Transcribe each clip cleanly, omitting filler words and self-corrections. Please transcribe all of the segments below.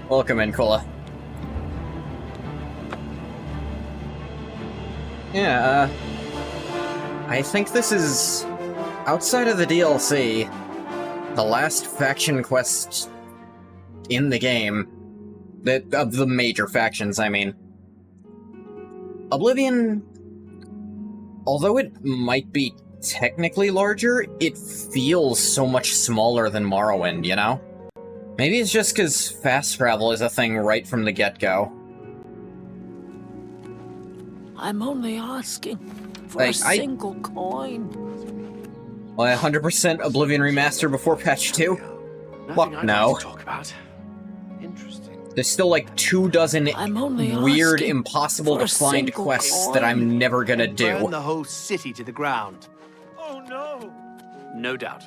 Welcome in, Kola. Yeah, I think this is, outside of the DLC, the last faction quest in the game. Of the major factions, I mean. Oblivion, although it might be technically larger, it feels so much smaller than Morrowind, you know? Maybe it's just because fast travel is a thing right from the get-go. I'm only asking for a single coin. Well, 100% Oblivion Remaster before patch 2? Fuck no. There's still like 24 weird, impossible-to-find quests that I'm never gonna do. Burn the whole city to the ground. Oh no! No doubt.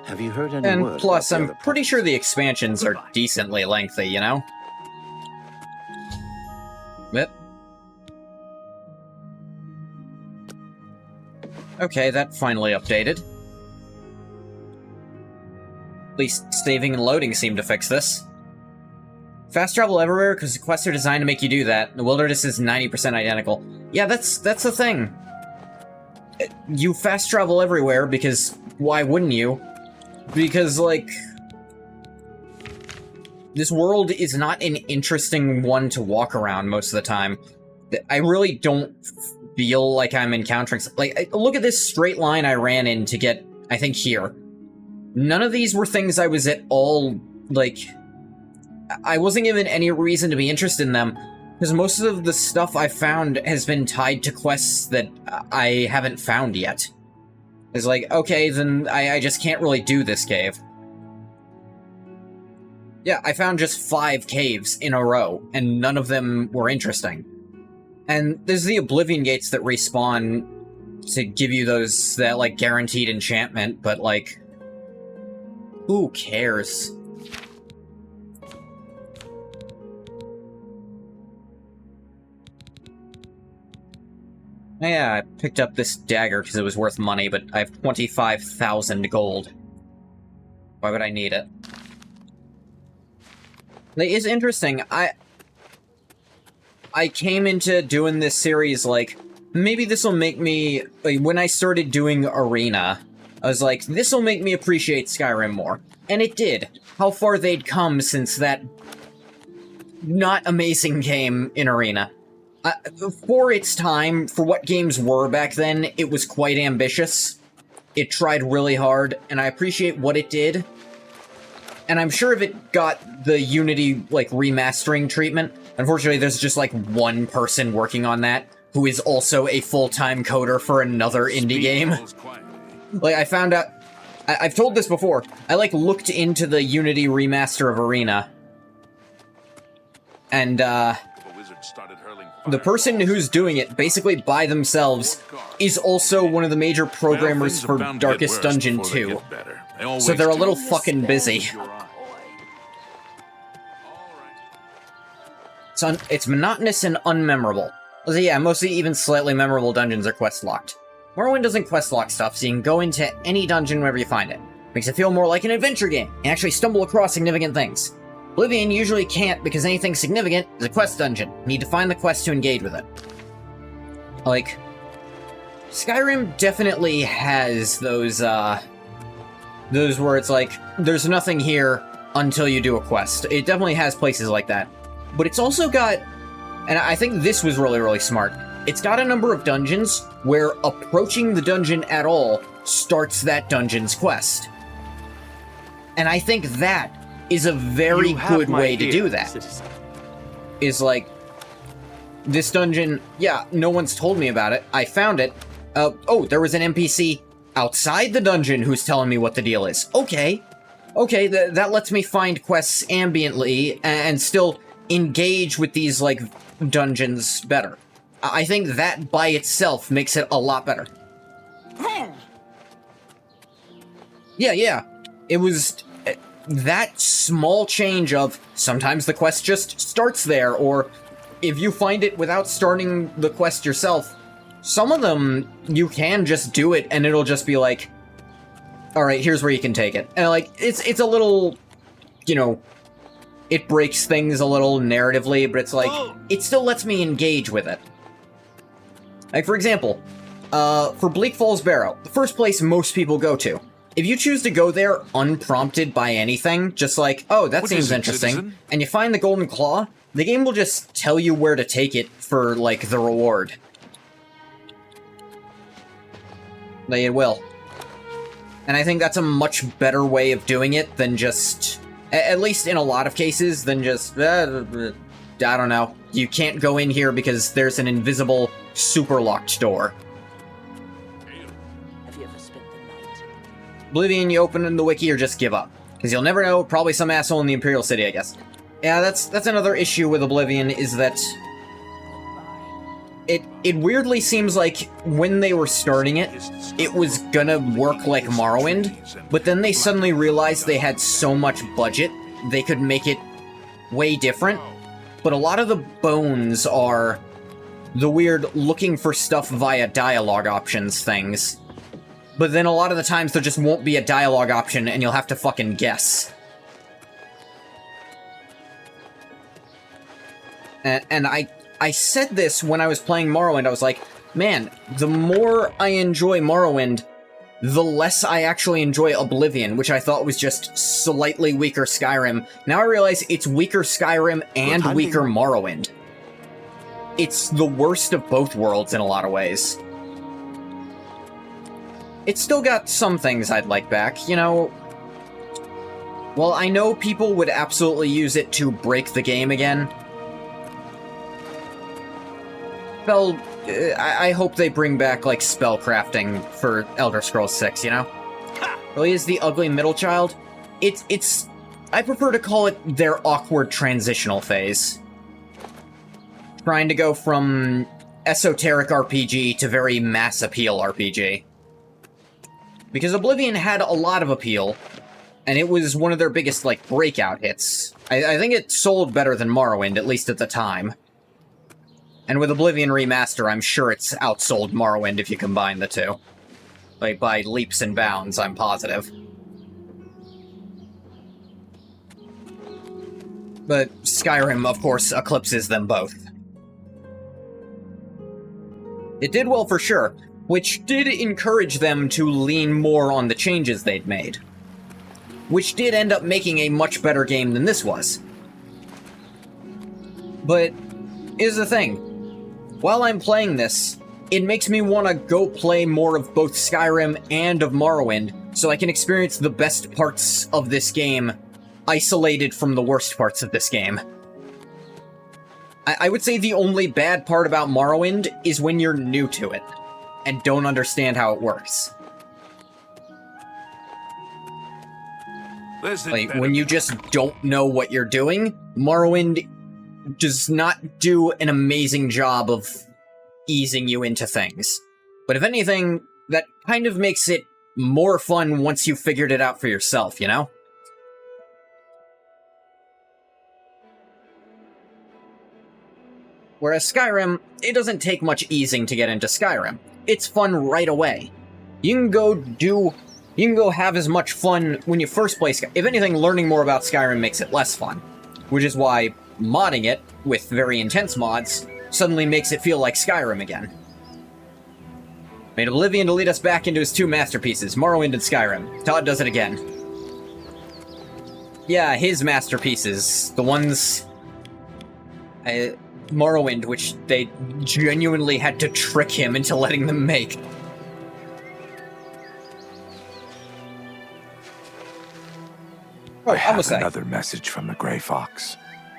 Have you heard any word? And plus, I'm pretty sure the expansions are decently lengthy, you know? Yep. Okay, that finally updated. At least saving and loading seem to fix this. Fast travel everywhere because the quests are designed to make you do that. The wilderness is 90% identical. Yeah, that's the thing. You fast travel everywhere because why wouldn't you? Because, like, this world is not an interesting one to walk around most of the time. I really don't feel like I'm encountering... Like, look at this straight line I ran in to get, I think, here. None of these were things I was at all, like... I wasn't given any reason to be interested in them, because most of the stuff I found has been tied to quests that I haven't found yet. It's like, okay, then I just can't really do this cave. Yeah, I found just 5 caves in a row, and none of them were interesting. And there's the Oblivion gates that respawn to give you that, like, guaranteed enchantment, but, like, who cares? Yeah, I picked up this dagger because it was worth money, but I have 25,000 gold. Why would I need it? It's interesting, I came into doing this series, like, maybe this'll make me... Like, when I started doing Arena, I was like, this'll make me appreciate Skyrim more. And it did. How far they'd come since that not amazing game in Arena. For its time, for what games were back then, it was quite ambitious. It tried really hard, and I appreciate what it did. And I'm sure if it got the Unity, like, remastering treatment, unfortunately there's just, like, one person working on that, who is also a full-time coder for another indie game. Like, I found out... I've told this before, I, like, looked into the Unity remaster of Arena, and, the person who's doing it, basically by themselves, is also one of the major programmers for Darkest Dungeon 2. So they're a little fucking busy. It's monotonous and unmemorable. So yeah, mostly even slightly memorable dungeons are quest-locked. Morrowind doesn't quest-lock stuff, so you can go into any dungeon wherever you find it. Makes it feel more like an adventure game, and actually stumble across significant things. Oblivion usually can't, because anything significant is a quest dungeon. You need to find the quest to engage with it. Like, Skyrim definitely has those where it's like, there's nothing here until you do a quest. It definitely has places like that. But it's also got, and I think this was really, really smart, it's got a number of dungeons where approaching the dungeon at all starts that dungeon's quest. And I think that is a very good way to do that. Citizen. Is like, this dungeon, yeah, no one's told me about it. I found it. Oh, there was an NPC outside the dungeon who's telling me what the deal is. Okay. Okay, that lets me find quests ambiently and still engage with these, like, dungeons better. I think that by itself makes it a lot better. Yeah. It was... that small change of sometimes the quest just starts there, or if you find it without starting the quest yourself, some of them you can just do it and it'll just be like, alright, here's where you can take it. And like, it's a little you know, it breaks things a little narratively, but it's like, it still lets me engage with it. Like, for example, for Bleak Falls Barrow, the first place most people go to. If you choose to go there unprompted by anything, just like, oh, that seems interesting, and you find the Golden Claw, the game will just tell you where to take it for, like, the reward. It will. And I think that's a much better way of doing it than just... At least in a lot of cases, than just... I don't know. You can't go in here because there's an invisible, super locked door. Have you ever spent the night? Oblivion, you open in the wiki or just give up. Because you'll never know, probably some asshole in the Imperial City, I guess. Yeah, that's another issue with Oblivion, is that... It weirdly seems like when they were starting it, it was gonna work like Morrowind, but then they suddenly realized they had so much budget, they could make it way different. But a lot of the bones are the weird looking for stuff via dialogue options things. But then a lot of the times there just won't be a dialogue option and you'll have to fucking guess. And I said this when I was playing Morrowind, I was like, man, the more I enjoy Morrowind, the less I actually enjoy Oblivion, which I thought was just slightly weaker Skyrim. Now I realize it's weaker Skyrim and weaker Morrowind. It's the worst of both worlds in a lot of ways. It's still got some things I'd like back, you know. Well, I know people would absolutely use it to break the game again. I hope they bring back, like, spellcrafting for Elder Scrolls 6, you know? Really is the ugly middle child? It's... I prefer to call it their awkward transitional phase. Trying to go from esoteric RPG to very mass appeal RPG. Because Oblivion had a lot of appeal, and it was one of their biggest, like, breakout hits. I think it sold better than Morrowind, at least at the time. And with Oblivion Remaster, I'm sure it's outsold Morrowind if you combine the two. Like, by leaps and bounds, I'm positive. But Skyrim, of course, eclipses them both. It did well for sure, which did encourage them to lean more on the changes they'd made. Which did end up making a much better game than this was. But here's the thing. While I'm playing this, it makes me want to go play more of both Skyrim and of Morrowind, so I can experience the best parts of this game, isolated from the worst parts of this game. I would say the only bad part about Morrowind is when you're new to it, and don't understand how it works. Like, when you just don't know what you're doing, Morrowind does not do an amazing job of easing you into things. But if anything, that kind of makes it more fun once you've figured it out for yourself, you know? Whereas Skyrim, it doesn't take much easing to get into Skyrim. It's fun right away. You can go have as much fun when you first play Skyrim. If anything, learning more about Skyrim makes it less fun. Which is why modding it, with very intense mods, suddenly makes it feel like Skyrim again. Made Oblivion to lead us back into his two masterpieces, Morrowind and Skyrim. Todd does it again. Yeah, his masterpieces. The ones... Morrowind, which they genuinely had to trick him into letting them make. I have another message from the Grey Fox.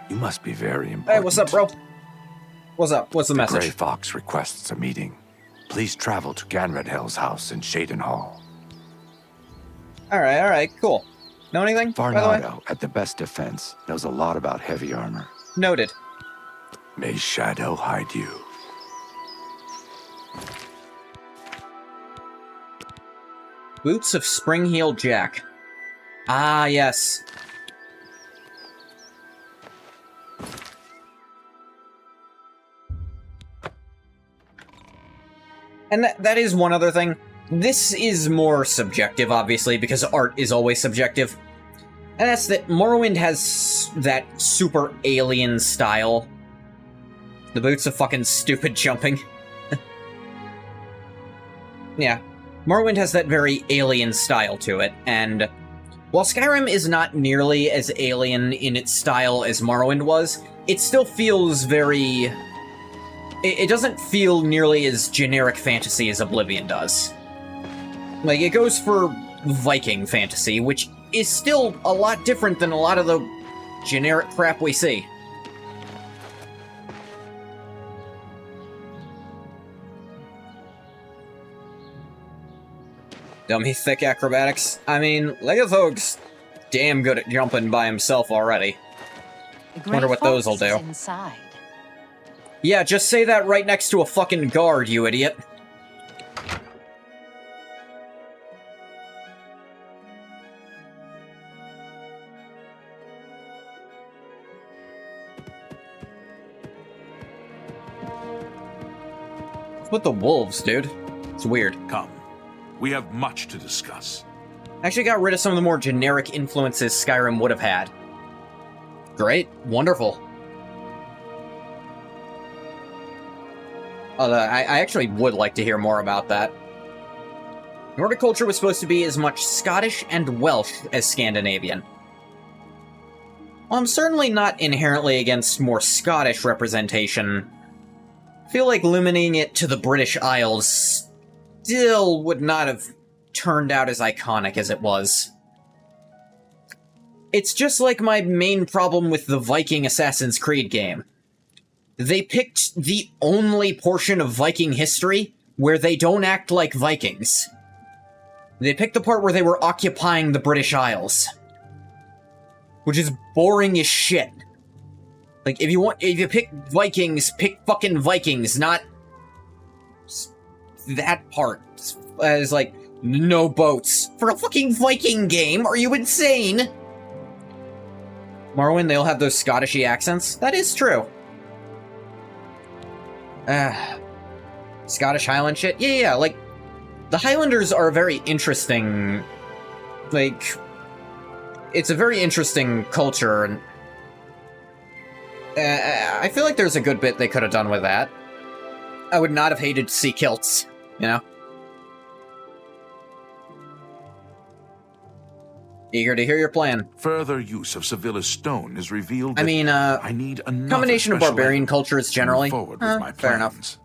You must be very important. Hey, what's up, bro? What's up? What's the message? The Grey Fox requests a meeting. Please travel to Ganredhel's house in Shaden Hall. Alright, cool. Know anything, by the way? Varnado, at the best defense, knows a lot about heavy armor. Noted. May Shadow hide you. Boots of Spring-Heeled Jack. Ah, yes. And that is one other thing. This is more subjective, obviously, because art is always subjective. And that's that Morrowind has that super alien style. The boots of fucking stupid jumping. Yeah. Morrowind has that very alien style to it, and while Skyrim is not nearly as alien in its style as Morrowind was, it still feels very... It doesn't feel nearly as generic fantasy as Oblivion does. Like, it goes for Viking fantasy, which is still a lot different than a lot of the generic crap we see. Dummy thick acrobatics. I mean, Legathog's damn good at jumping by himself already. Wonder what those will do. Inside. Yeah, just say that right next to a fucking guard, you idiot. What's with the wolves, dude? It's weird. Come. We have much to discuss. Actually got rid of some of the more generic influences Skyrim would have had. Great. Wonderful. I actually would like to hear more about that. Nordic culture was supposed to be as much Scottish and Welsh as Scandinavian. While I'm certainly not inherently against more Scottish representation, I feel like limiting it to the British Isles still would not have turned out as iconic as it was. It's just like my main problem with the Viking Assassin's Creed game. They picked the only portion of Viking history where they don't act like Vikings. They picked the part where they were occupying the British Isles. Which is boring as shit. Like, if you pick Vikings, pick fucking Vikings, not that part. It's like, no boats. For a fucking Viking game? Are you insane? Morrowind, they'll have those Scottish-y accents? That is true. Scottish Highland shit? Yeah, like, the Highlanders are very interesting. Like, it's a very interesting culture, and I feel like there's a good bit they could have done with that. I would not have hated to see kilts, you know? Eager to hear your plan. Further use of Sevilla's stone is revealed. I mean, I need another combination of barbarian cultures generally. Fair enough.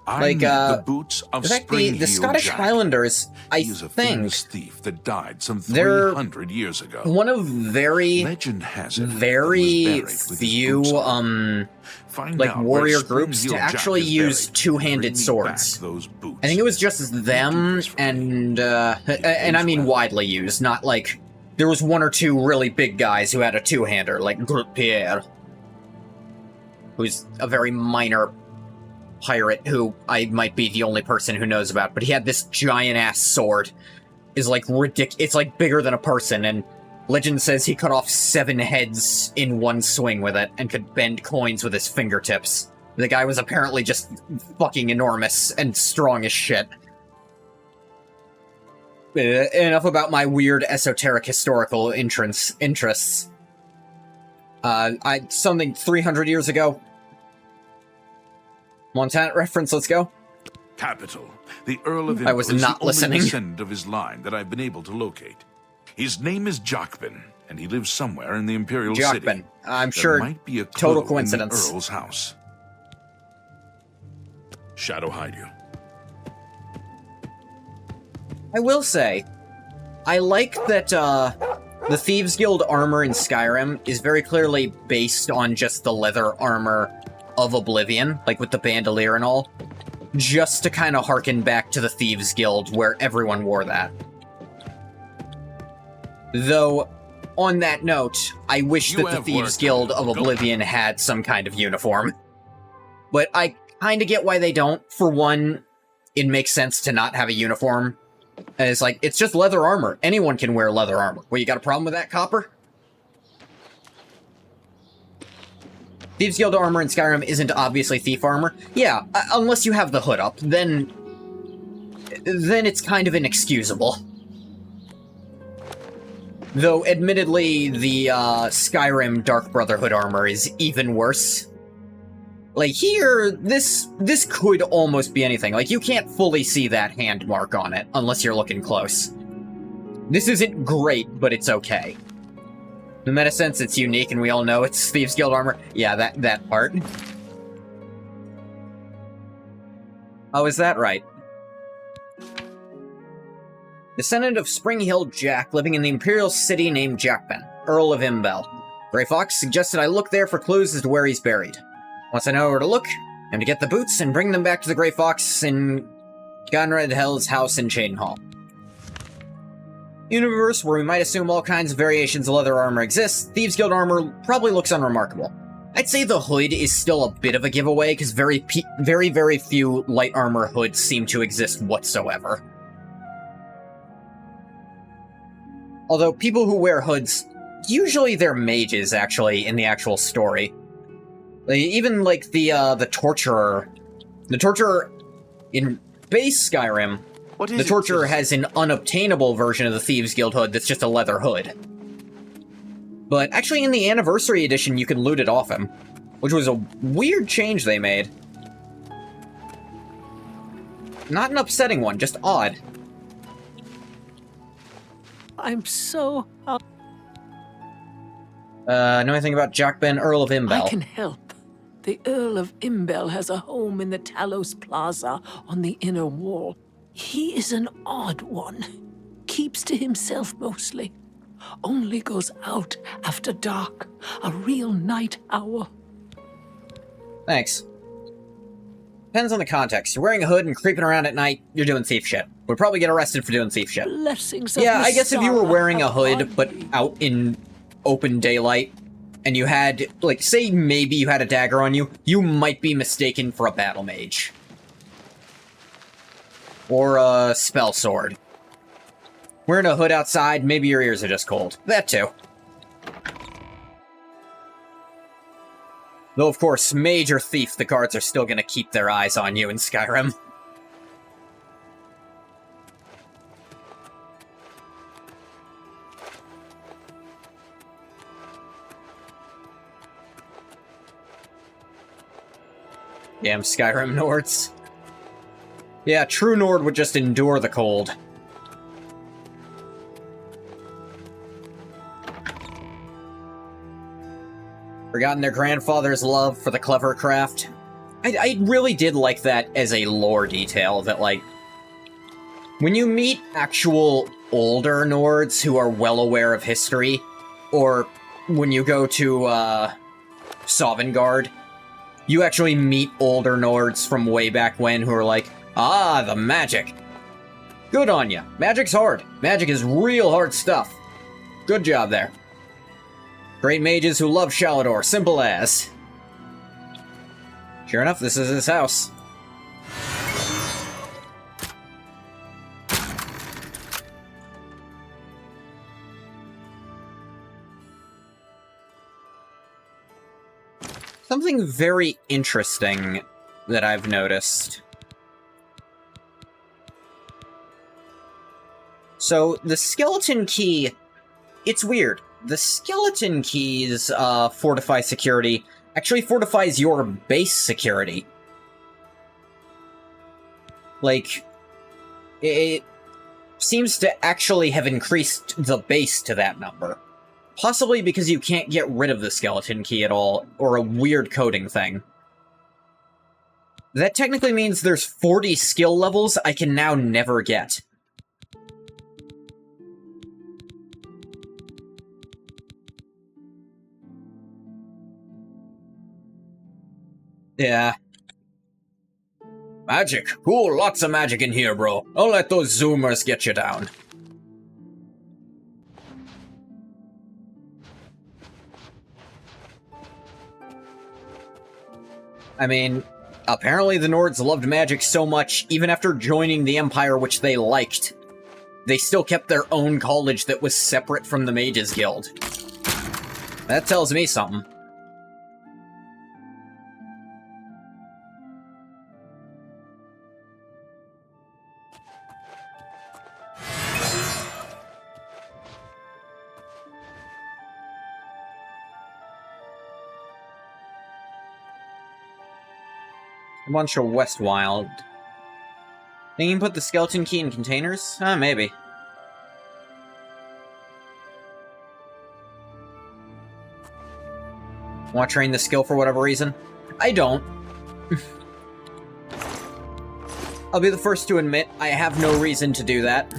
Like, the boots of in fact, the Scottish Jack. Highlanders, I He is a think, famous thief that died some they're 300 years ago. one of very, Legend has it very that he was buried with his few, boots on. Find like, out warrior where groups to Spring-Heel actually Jack is use buried, two-handed bring me swords. back those boots. I think it was just them, and I mean widely used, not like, there was one or two really big guys who had a two-hander, like Pierre, who's a very minor pirate who I might be the only person who knows about, but he had this giant-ass sword. Is like it's like bigger than a person, and legend says he cut off 7 heads in one swing with it, and could bend coins with his fingertips. The guy was apparently just fucking enormous and strong as shit. Enough about my weird esoteric historical interests. Something 300 years ago. Montana reference, let's go. Capital. The Earl of I was Impel is not the listening. only descendant of his line that I've been able to locate. His name is Jacobin, and he lives somewhere in the Imperial City. Jacobin. I'm There sure might be a total clue coincidence. in the Earl's house. Shadow hide you. I will say, I like that the Thieves Guild armor in Skyrim is very clearly based on just the leather armor of Oblivion, like with the bandolier and all, just to kind of harken back to the Thieves Guild where everyone wore that. Though, on that note, I wish that the Thieves Guild of Oblivion had some kind of uniform. But I kind of get why they don't. For one, it makes sense to not have a uniform. And it's like, it's just leather armor. Anyone can wear leather armor. Well, you got a problem with that, Copper? Thieves Guild armor in Skyrim isn't obviously thief armor. Yeah, unless you have the hood up, then it's kind of inexcusable. Though, admittedly, the Skyrim Dark Brotherhood armor is even worse. Like, here, this could almost be anything. Like, you can't fully see that hand mark on it, unless you're looking close. This isn't great, but it's okay. In meta sense, it's unique, and we all know it's Thieves Guild armor. Yeah, that part. Oh, is that right? Descendant of Spring-Heeled Jack, living in the Imperial City named Jackben, Earl of Imbel. Grey Fox suggested I look there for clues as to where he's buried. Once I know where to look, I'm to get the boots and bring them back to the Grey Fox in Gonred Hell's house in Chadenhall. Universe where we might assume all kinds of variations of leather armor exists, Thieves Guild armor probably looks unremarkable. I'd say the hood is still a bit of a giveaway, because very few light armor hoods seem to exist whatsoever. Although people who wear hoods, usually they're mages, actually, in the actual story. Like, even, like, the Torturer. The Torturer in base Skyrim, the Torturer has an unobtainable version of the Thieves Guild hood that's just a leather hood. But actually in the Anniversary Edition, you can loot it off him, which was a weird change they made. Not an upsetting one, just odd. I'm so... know anything about Jackben, Earl of Imbel? I can help. The Earl of Imbel has a home in the Talos Plaza on the inner wall. He is an odd one. Keeps to himself mostly. Only goes out after dark. A real night owl. Thanks. Depends on the context. You're wearing a hood and creeping around at night, you're doing thief shit. We'd probably get arrested for doing thief shit. Blessings of yeah, I guess if you were Messiah wearing a hood, upon but you. out in open daylight, and you had, like, say maybe you had a dagger on you, you might be mistaken for a battle mage. Or a spell sword. Wearing a hood outside, maybe your ears are just cold. That too. Though, of course, mage or thief, the guards are still gonna keep their eyes on you in Skyrim. Damn Skyrim Nords. Yeah, true Nord would just endure the cold. Forgotten their grandfather's love for the clever craft. I really did like that as a lore detail, that, like, when you meet actual older Nords who are well aware of history, or when you go to, Sovngarde, you actually meet older Nords from way back when who are like, ah, the magic. Good on ya. Magic's hard. Magic is real hard stuff. Good job there. Great mages who love Shalador, simple as. Sure enough, this is his house. Something very interesting that I've noticed. So, the skeleton key, it's weird. The skeleton key's fortify security actually fortifies your base security. Like, it seems to actually have increased the base to that number. Possibly because you can't get rid of the skeleton key at all, or a weird coding thing. That technically means there's 40 skill levels I can now never get. Yeah. Magic. Cool, lots of magic in here, bro. Don't let those zoomers get you down. I mean, apparently the Nords loved magic so much, even after joining the Empire, which they liked, they still kept their own college that was separate from the Mages Guild. That tells me something. A bunch of Westwild. Think you can put the skeleton key in containers? Maybe. Want to train the skill for whatever reason? I don't. I'll be the first to admit, I have no reason to do that.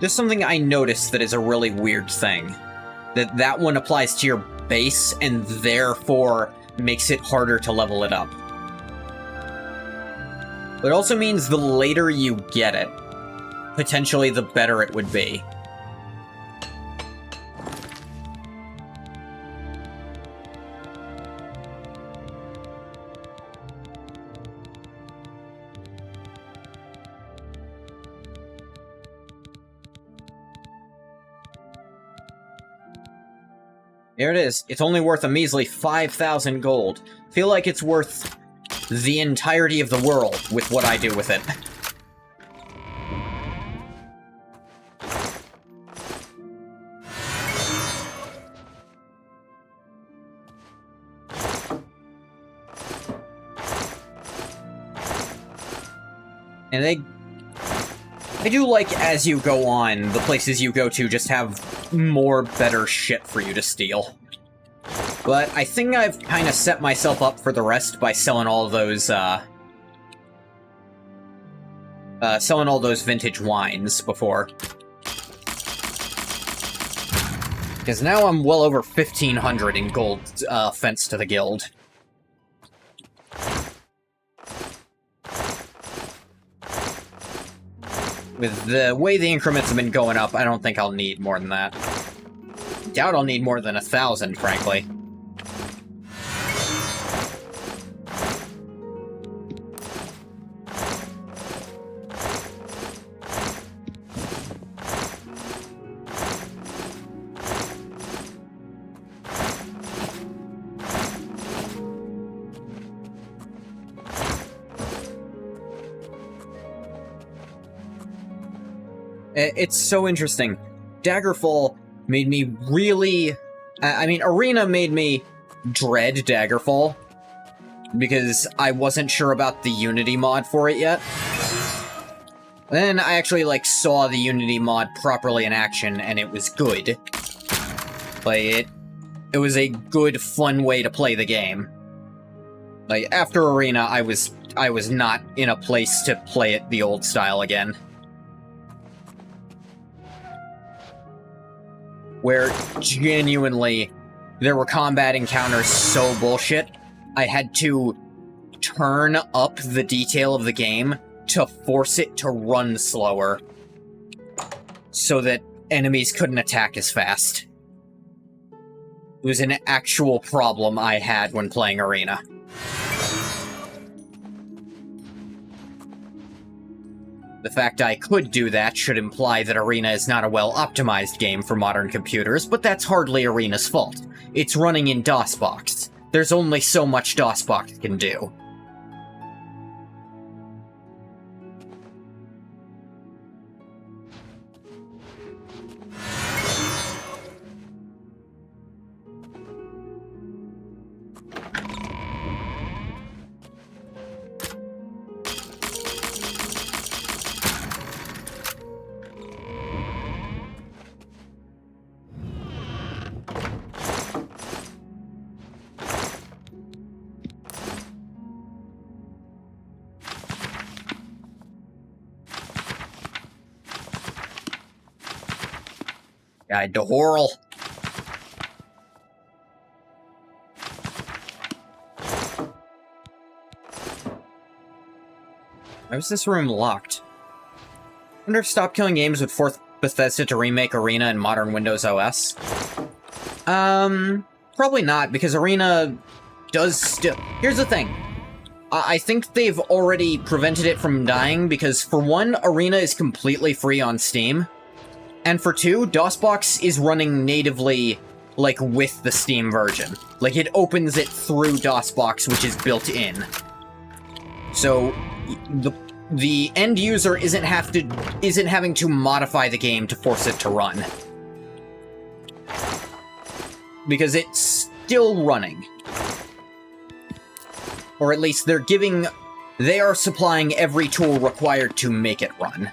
There's something I noticed that is a really weird thing. That one applies to your base, and therefore makes it harder to level it up. But it also means the later you get it, potentially the better it would be. There it is. It's only worth a measly 5,000 gold. Feel like it's worth the entirety of the world with what I do with it. And I do like, as you go on, the places you go to just have more better shit for you to steal. But I think I've kind of set myself up for the rest by selling all those, vintage wines before. Because now I'm well over 1,500 in gold, fence to the guild. With the way the increments have been going up, I don't think I'll need more than that. Doubt I'll need more than 1,000, frankly. It's so interesting. Daggerfall made me really... I mean, Arena made me dread Daggerfall, because I wasn't sure about the Unity mod for it yet. Then I actually, like, saw the Unity mod properly in action, and it was good. Like, it was a good, fun way to play the game. Like, after Arena, I was not in a place to play it the old style again. Where, genuinely, there were combat encounters so bullshit, I had to turn up the detail of the game to force it to run slower, so that enemies couldn't attack as fast. It was an actual problem I had when playing Arena. The fact I could do that should imply that Arena is not a well-optimized game for modern computers, but that's hardly Arena's fault. It's running in DOSBox. There's only so much DOSBox can do. Guide to Horrell. Why was this room locked? I wonder if Stop Killing Games would force Bethesda to remake Arena in modern Windows OS. Probably not, because Arena does still... Here's the thing. I think they've already prevented it from dying, because for one, Arena is completely free on Steam. And for two, DOSBox is running natively, like, with the Steam version. Like, it opens it through DOSBox, which is built in. So, the end user isn't having to modify the game to force it to run. because it's still running. Or at least they are supplying every tool required to make it run.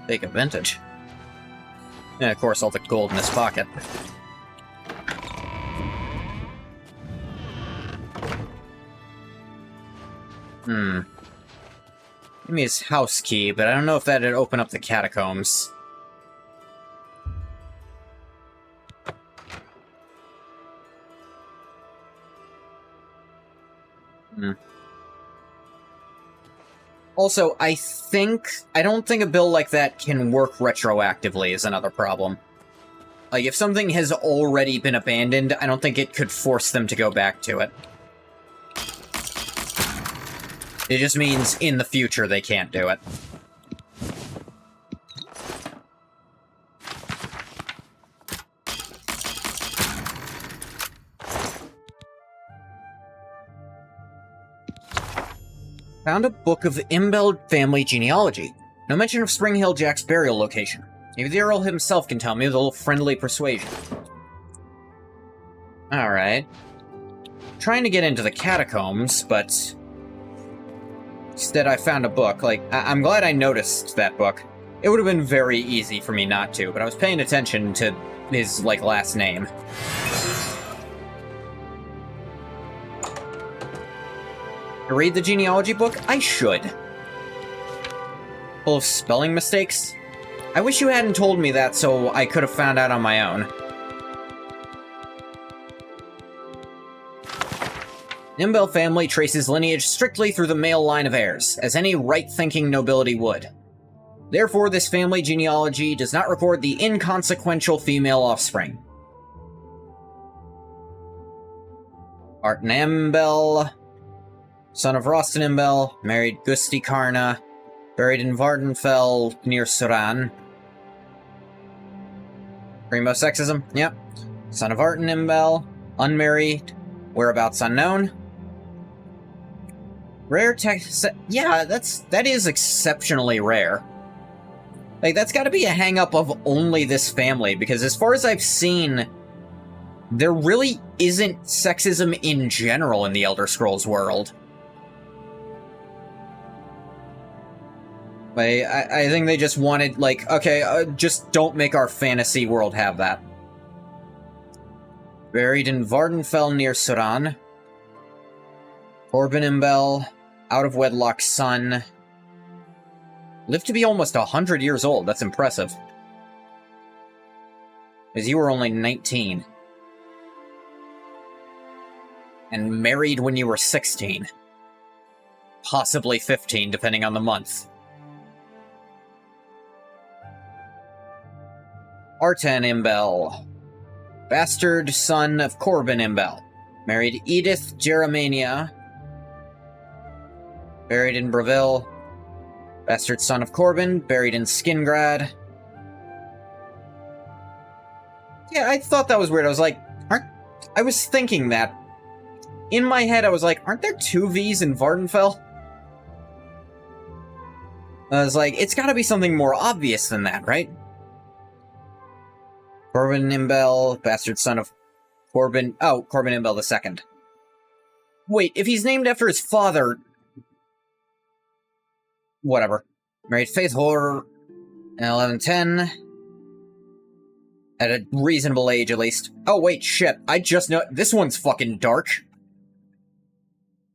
Take advantage. And of course, all the gold in his pocket. Give me his house key, but I don't know if that'd open up the catacombs. Also, I don't think a bill like that can work retroactively is another problem. Like, if something has already been abandoned, I don't think it could force them to go back to it. It just means in the future they can't do it. Found a book of Imbel family genealogy. No mention of Spring Hill Jack's burial location. Maybe the Earl himself can tell me with a little friendly persuasion. Alright. Trying to get into the catacombs, but instead I found a book. Like, I'm glad I noticed that book. It would have been very easy for me not to, but I was paying attention to his, like, last name. To read the genealogy book? I should. Full of spelling mistakes? I wish you hadn't told me that so I could have found out on my own. Imbel family traces lineage strictly through the male line of heirs, as any right-thinking nobility would. Therefore, this family genealogy does not record the inconsequential female offspring. Arten Imbel, son of Rosten Imbel, married Gusti Karna, buried in Vardenfell near Suran. Primo sexism, yep. Son of Arten Imbel, unmarried, whereabouts unknown. Rare yeah, that is exceptionally rare. Like, that's gotta be a hang-up of only this family, because as far as I've seen, there really isn't sexism in general in the Elder Scrolls world. Like, I think they just wanted, like, okay, just don't make our fantasy world have that. Buried in Vardenfell near Suran. Corbin Imbel, out-of-wedlock son. Lived to be almost 100 years old, that's impressive. Because you were only 19. And married when you were 16. Possibly 15, depending on the month. Arten Imbel, bastard son of Corbin Imbel, married Edith Germania, buried in Breville, bastard son of Corbin, buried in Skingrad. Yeah, I thought that was weird. I was like, I was thinking that. In my head, I was like, aren't there 2 V's in Vardenfell? I was like, it's gotta be something more obvious than that, right? Corbin Imbel, bastard son of Corbin... Oh, Corbin Imbel II. Wait, if he's named after his father... Whatever. Married Faith Horror in 1110. At a reasonable age, at least. Oh, wait, shit. I just know... This one's fucking dark.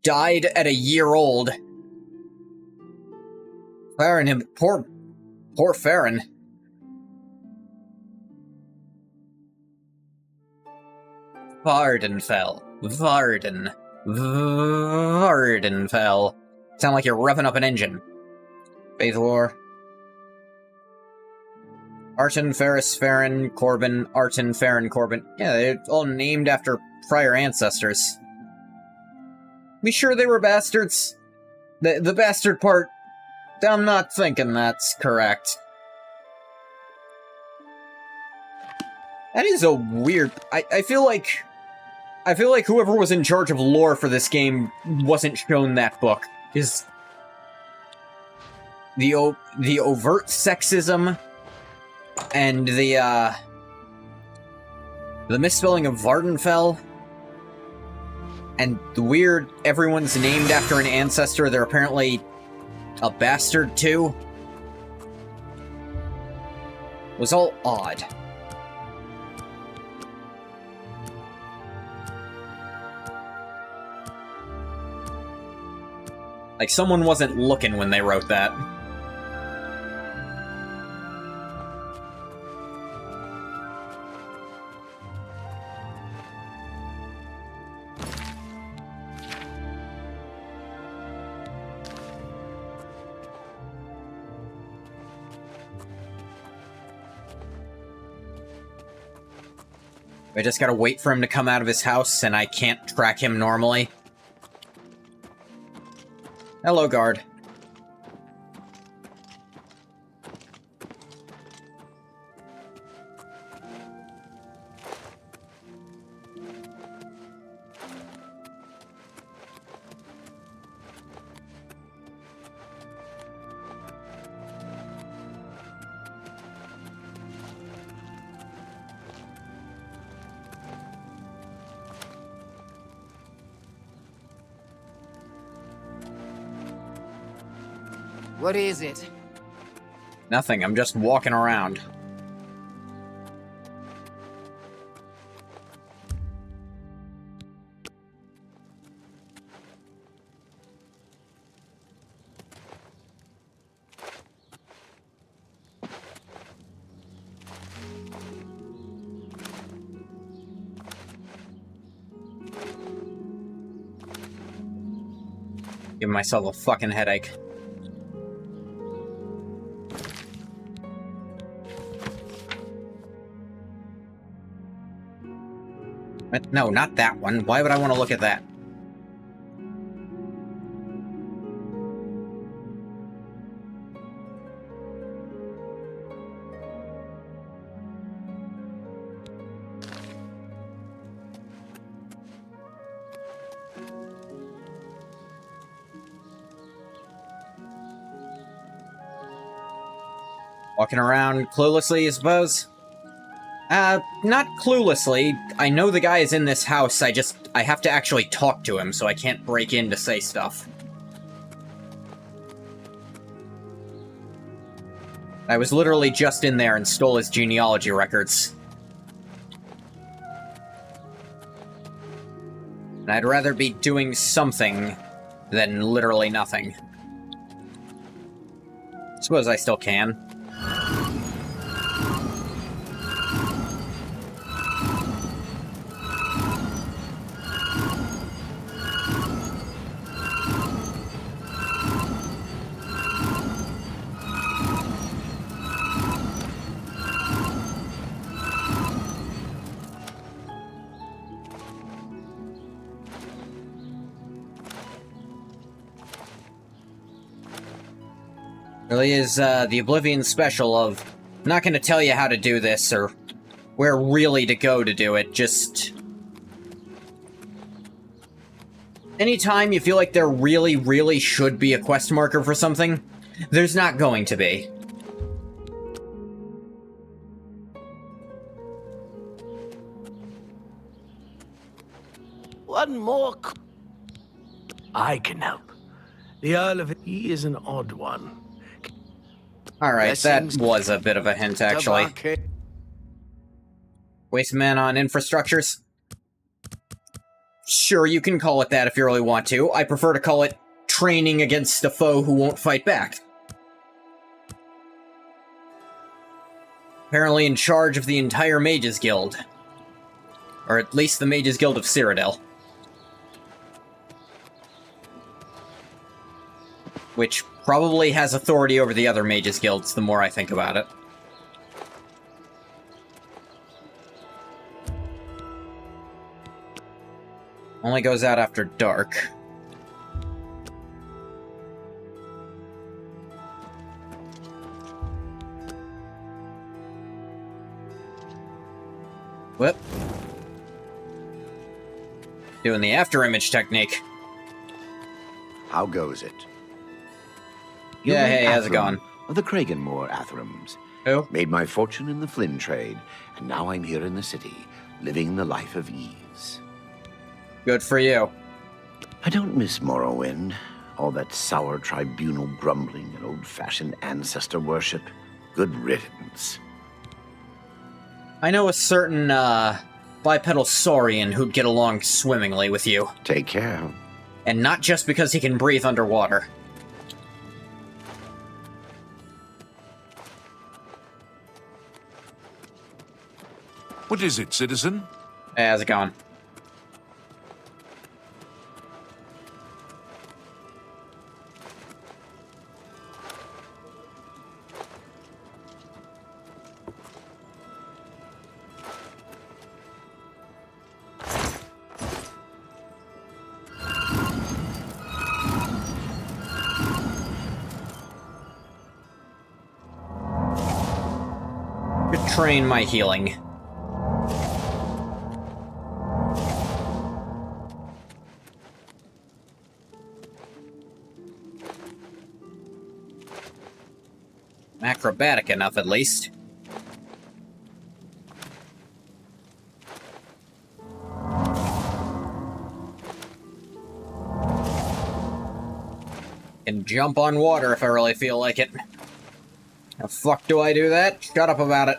Died at a year old. Farron him... Poor Farron. Vardenfell. Vardenfell. Sound like you're revving up an engine. Faith War. Arten, Ferris, Farron, Corbin, Arten, Farron, Corbin. Yeah, they're all named after prior ancestors. Be sure they were bastards? The bastard part, I'm not thinking that's correct. That is a weird... I feel like I feel like whoever was in charge of lore for this game wasn't shown that book. Is the overt sexism and the misspelling of Vardenfell and the weird everyone's named after an ancestor they're apparently a bastard too was all odd. Like, someone wasn't looking when they wrote that. I just gotta wait for him to come out of his house, and I can't track him normally. Hello, guard. What is it? Nothing, I'm just walking around. Give myself a fucking headache. No, not that one. Why would I want to look at that? Walking around cluelessly, I suppose? Not cluelessly. I know the guy is in this house, I have to actually talk to him, so I can't break in to say stuff. I was literally just in there and stole his genealogy records. And I'd rather be doing something than literally nothing. Suppose I still can. Really is the Oblivion special of, I'm not going to tell you how to do this or where really to go to do it, just... Anytime you feel like there really, really should be a quest marker for something, there's not going to be. One more... I can help. The Earl of... He is an odd one. Alright, that was a bit of a hint, actually. Waste men on infrastructures? Sure, you can call it that if you really want to. I prefer to call it training against a foe who won't fight back. Apparently in charge of the entire Mages Guild. Or at least the Mages Guild of Cyrodiil. Which probably has authority over the other Mages Guilds, the more I think about it. Only goes out after dark. Whoop. Doing the after-image technique. How goes it? Yeah, hey, how's it Atherim going? Of the Kraganmore Atherims. Who? Made my fortune in the Flynn trade, and now I'm here in the city, living the life of ease. Good for you. I don't miss Morrowind. All that sour tribunal grumbling and old-fashioned ancestor worship. Good riddance. I know a certain, bipedal saurian who'd get along swimmingly with you. Take care. And not just because he can breathe underwater. What is it, citizen? Hey, how's it going? Could train my healing. Acrobatic enough, at least. Can jump on water if I really feel like it. How the fuck do I do that? Shut up about it.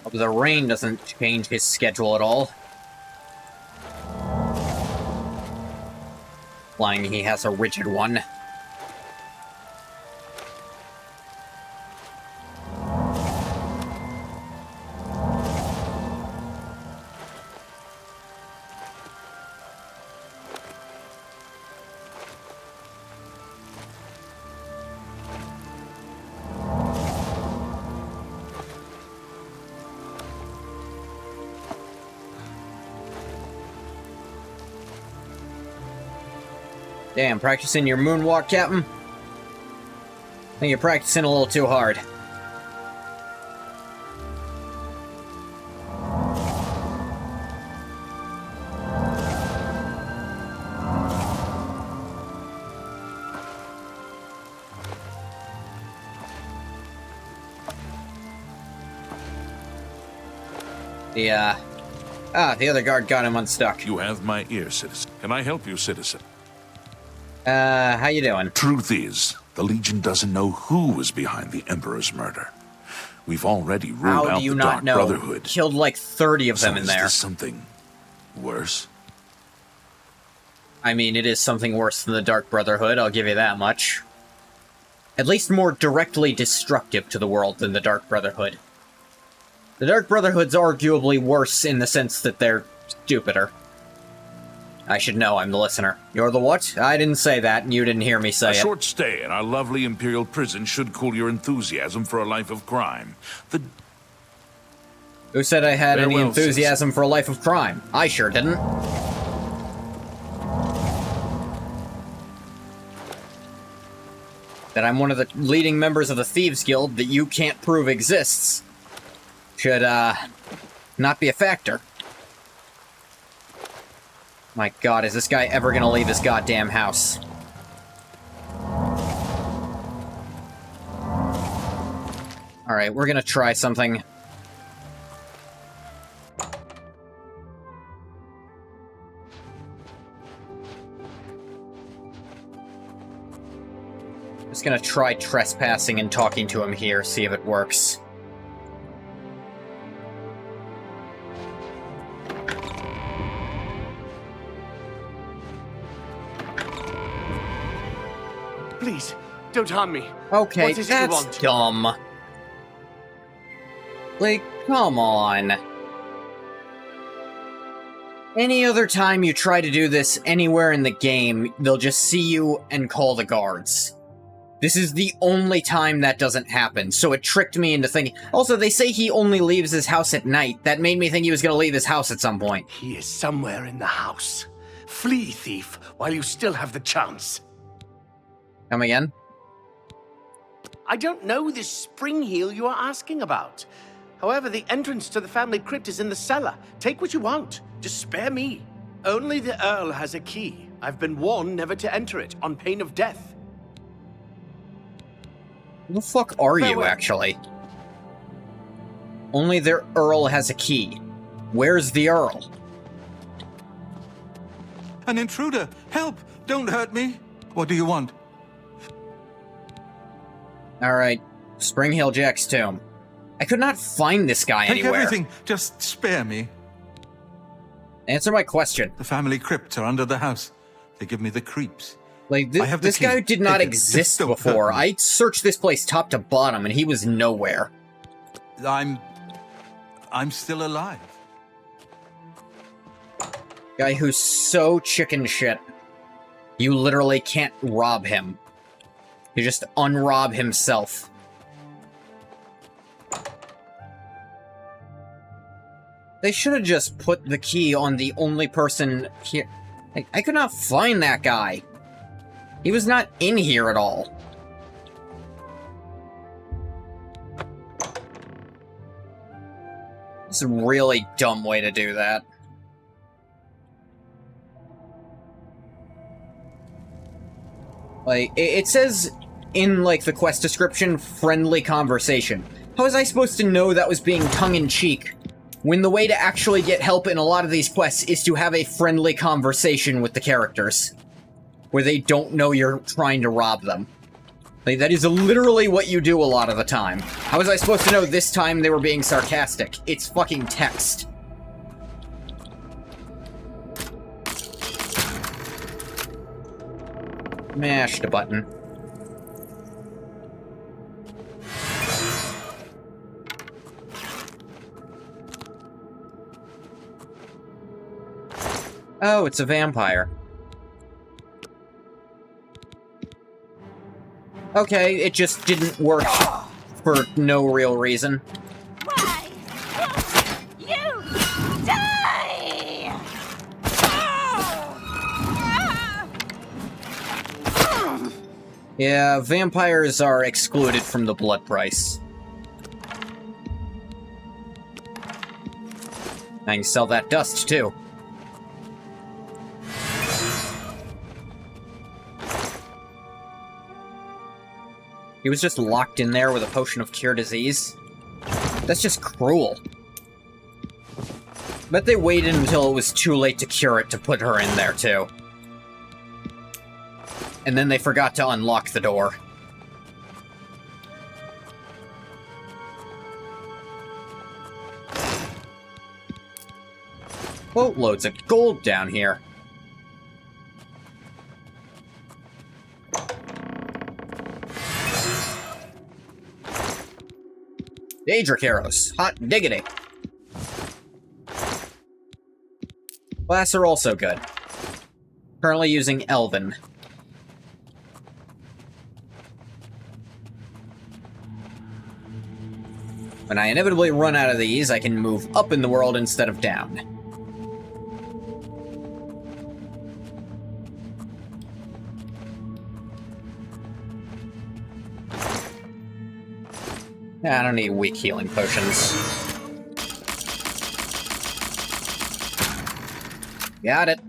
Hope the rain doesn't change his schedule at all. Lying, he has a rigid one. Damn, practicing your moonwalk, Captain? I think you're practicing a little too hard. The other guard got him unstuck. You have my ear, citizen. Can I help you, citizen? How you doing? Truth is, the Legion doesn't know who was behind the Emperor's murder. We've already ruled How out do you the not Dark know? Brotherhood. Killed like 30 of them in Is there. this something worse? I mean, it is something worse than the Dark Brotherhood, I'll give you that much. At least more directly destructive to the world than the Dark Brotherhood. The Dark Brotherhood's arguably worse in the sense that they're stupider. I should know, I'm the listener. You're the what? I didn't say that, and you didn't hear me say A it. short stay in our lovely Imperial prison should cool your enthusiasm for a life of crime. Who said I had any Farewell, enthusiasm for a life of crime? I sure didn't. That I'm one of the leading members of the Thieves Guild that you can't prove exists should, not be a factor. My god, is this guy ever gonna leave his goddamn house? Alright, we're gonna try something. Just gonna try trespassing and talking to him here, see if it works. Please, don't harm me. Okay, What is it you that's want? dumb. Like, come on. Any other time you try to do this anywhere in the game, they'll just see you and call the guards. This is the only time that doesn't happen, so it tricked me into thinking... Also, they say he only leaves his house at night. That made me think he was going to leave his house at some point. He is somewhere in the house. Flee, thief, while you still have the chance. Come again? I don't know this spring heel you are asking about. However, the entrance to the family crypt is in the cellar. Take what you want. Just spare me. Only the Earl has a key. I've been warned never to enter it, on pain of death. Who the fuck are you, Farewell. actually? Only the Earl has a key. Where's the Earl? An intruder! Help! Don't hurt me! What do you want? Alright, Spring Hill Jack's tomb. I could not find this guy Take anywhere. everything! Just spare me. Answer my question. The family crypts are under the house. They give me the creeps. Like, I have the this key. guy did not Take it. Just exist don't hurt before. me. I searched this place top to bottom, and he was nowhere. I'm still alive. Guy who's so chicken shit. You literally can't rob him. You just unrob himself. They should have just put the key on the only person here. I could not find that guy. He was not in here at all. It's a really dumb way to do that. Like, it says in, like, the quest description, friendly conversation. How was I supposed to know that was being tongue-in-cheek, when the way to actually get help in a lot of these quests is to have a friendly conversation with the characters, where they don't know you're trying to rob them? Like, that is literally what you do a lot of the time. How was I supposed to know this time they were being sarcastic? It's fucking text. Mash the button. Oh, it's a vampire. Okay, it just didn't work for no real reason. Why won't you die? Yeah, vampires are excluded from the blood price. I can sell that dust, too. He was just locked in there with a potion of cure disease. That's just cruel. Bet they waited until it was too late to cure it to put her in there, too. And then they forgot to unlock the door. Boatloads of gold down here. Daedric arrows. Hot diggity. Glass are also good. Currently using Elven. When I inevitably run out of these, I can move up in the world instead of down. I don't need weak healing potions. Got it.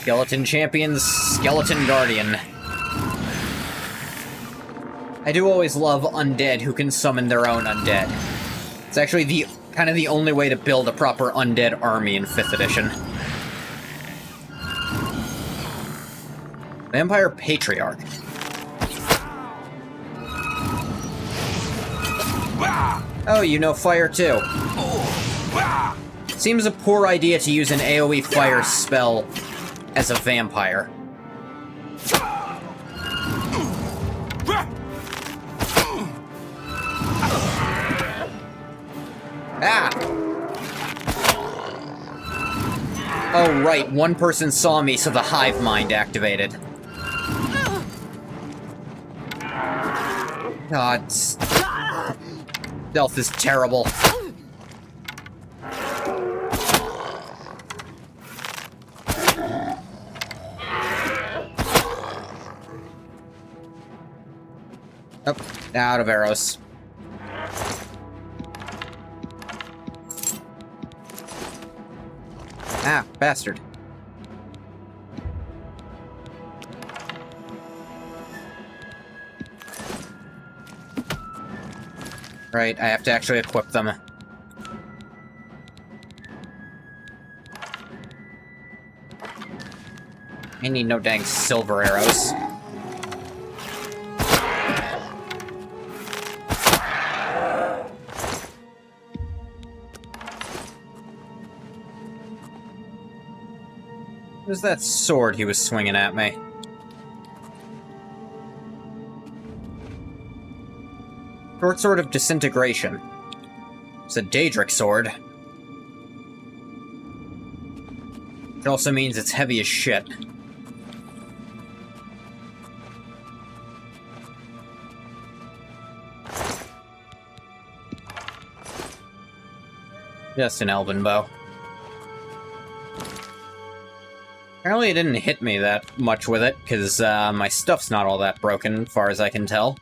Skeleton Champion's Skeleton Guardian. I do always love undead who can summon their own undead. It's actually the kind of the only way to build a proper undead army in 5th edition. Vampire Patriarch. Oh, you know fire too. Seems a poor idea to use an AoE fire spell as a vampire. Ah! Oh, right, one person saw me, so the hive mind activated. God, stealth is terrible. Oh, out of arrows. Ah, bastard. Right, I have to actually equip them. I need no dang silver arrows. What was that sword he was swinging at me? Short sword of disintegration. It's a Daedric sword. It also means it's heavy as shit. Just an elven bow. Apparently it didn't hit me that much with it, because my stuff's not all that broken, as far as I can tell.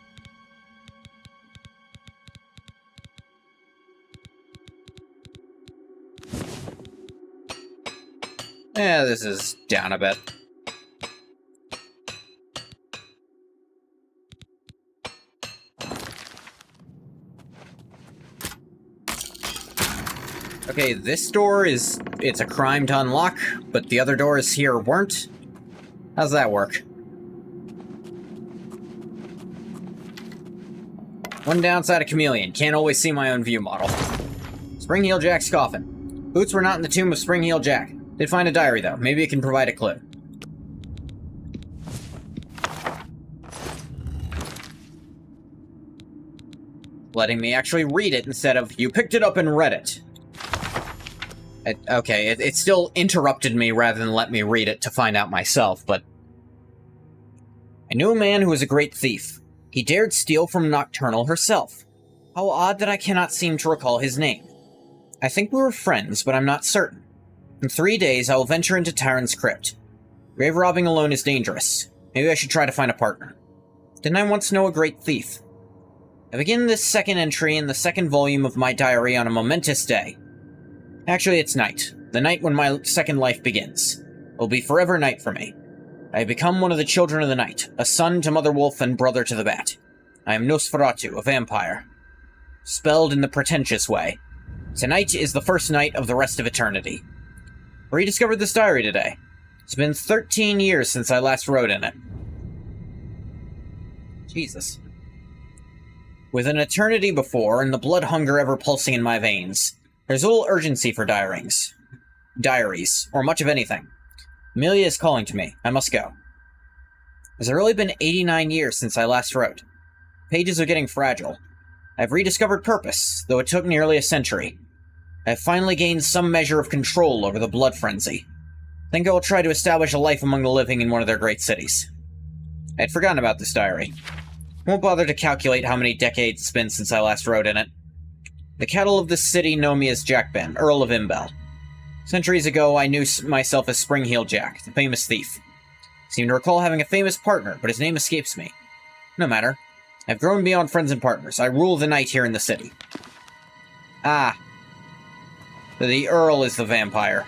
Yeah, this is down a bit. Okay, this door it's a crime to unlock, but the other doors here weren't? How's that work? One downside of Chameleon, can't always see my own view model. Springheel Jack's coffin. Boots were not in the tomb of Springheel Jack. Did find a diary, though. Maybe it can provide a clue. Letting me actually read it instead of, you picked it up and read it. It still interrupted me rather than let me read it to find out myself, but... I knew a man who was a great thief. He dared steal from Nocturnal herself. How odd that I cannot seem to recall his name. I think we were friends, but I'm not certain. In 3 days, I will venture into Tyrant's Crypt. Grave robbing alone is dangerous. Maybe I should try to find a partner. Didn't I once know a great thief? I begin this second entry in the second volume of my diary on a momentous day. Actually, it's night. The night when my second life begins. It will be forever night for me. I have become one of the children of the night, a son to Mother Wolf and brother to the Bat. I am Nosferatu, a vampire. Spelled in the pretentious way. Tonight is the first night of the rest of eternity. I rediscovered this diary today. It's been 13 years since I last wrote in it. Jesus. With an eternity before, and the blood hunger ever pulsing in my veins, there's little urgency for diaries, or much of anything. Amelia is calling to me. I must go. It's really been 89 years since I last wrote. Pages are getting fragile. I've rediscovered purpose, though it took nearly a century. I have finally gained some measure of control over the blood frenzy. I think I will try to establish a life among the living in one of their great cities. I had forgotten about this diary. I won't bother to calculate how many decades it's been since I last wrote in it. The cattle of this city know me as Jack Ben, Earl of Imbel. Centuries ago, I knew myself as Springheel Jack, the famous thief. I seem to recall having a famous partner, but his name escapes me. No matter. I've grown beyond friends and partners. I rule the night here in the city. Ah. The Earl is the vampire.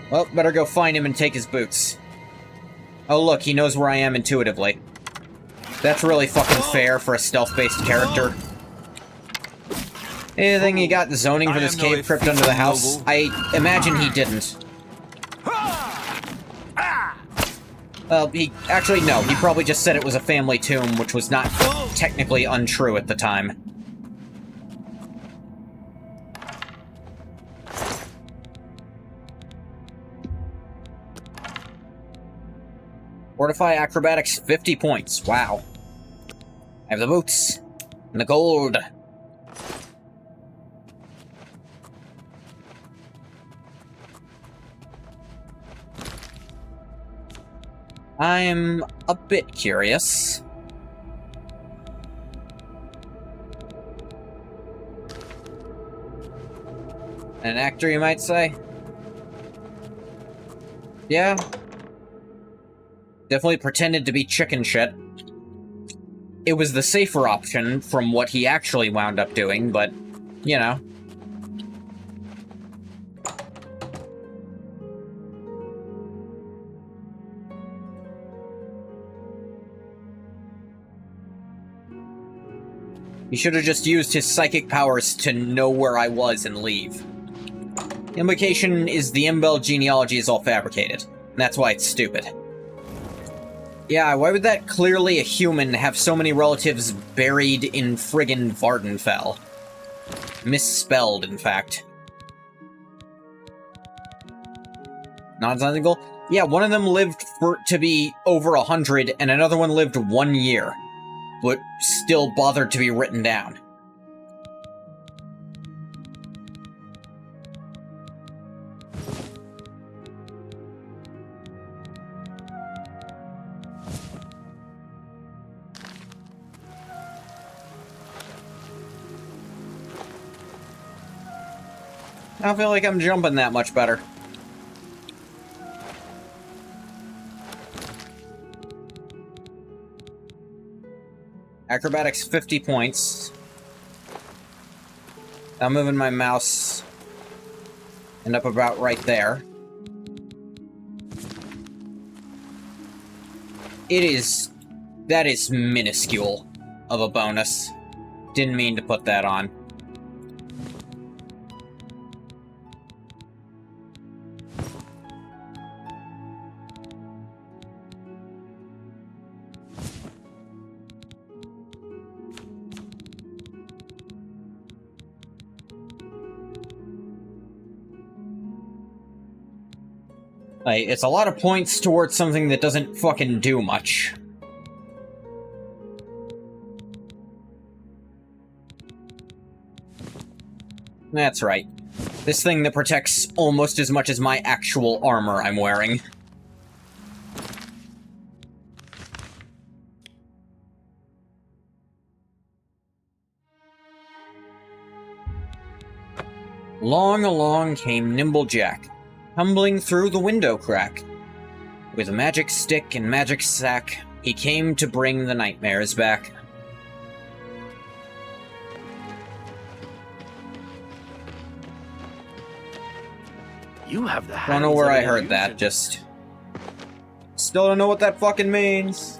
Well, better go find him and take his boots. Oh look, he knows where I am intuitively. That's really fucking fair for a stealth-based character. Anything he got zoning for this cave crypt under the house? I imagine he didn't. Well, no, he probably just said it was a family tomb, which was not technically untrue at the time. Fortify acrobatics, 50 points. Wow. I have the boots. And the gold. I'm a bit curious. An actor, you might say? Yeah. Definitely pretended to be chicken shit. It was the safer option from what he actually wound up doing, but, you know. He should have just used his psychic powers to know where I was and leave. The implication is the Imbel genealogy is all fabricated. And that's why it's stupid. Yeah, why would that clearly a human have so many relatives buried in friggin' Vardenfell? Misspelled, in fact. Nonsensical? Yeah, one of them lived to be over 100, and another one lived 1 year. But still bothered to be written down. I don't feel like I'm jumping that much better. Acrobatics 50 points. I'm moving my mouse and up about right there. That is minuscule of a bonus. Didn't mean to put that on. Like, it's a lot of points towards something that doesn't fucking do much. That's right. This thing that protects almost as much as my actual armor I'm wearing. Long along came Nimble Jack, tumbling through the window crack. With a magic stick and magic sack, he came to bring the nightmares back. You have the hands. Don't know where of I an heard that, illusion. just... Still don't know what that fucking means.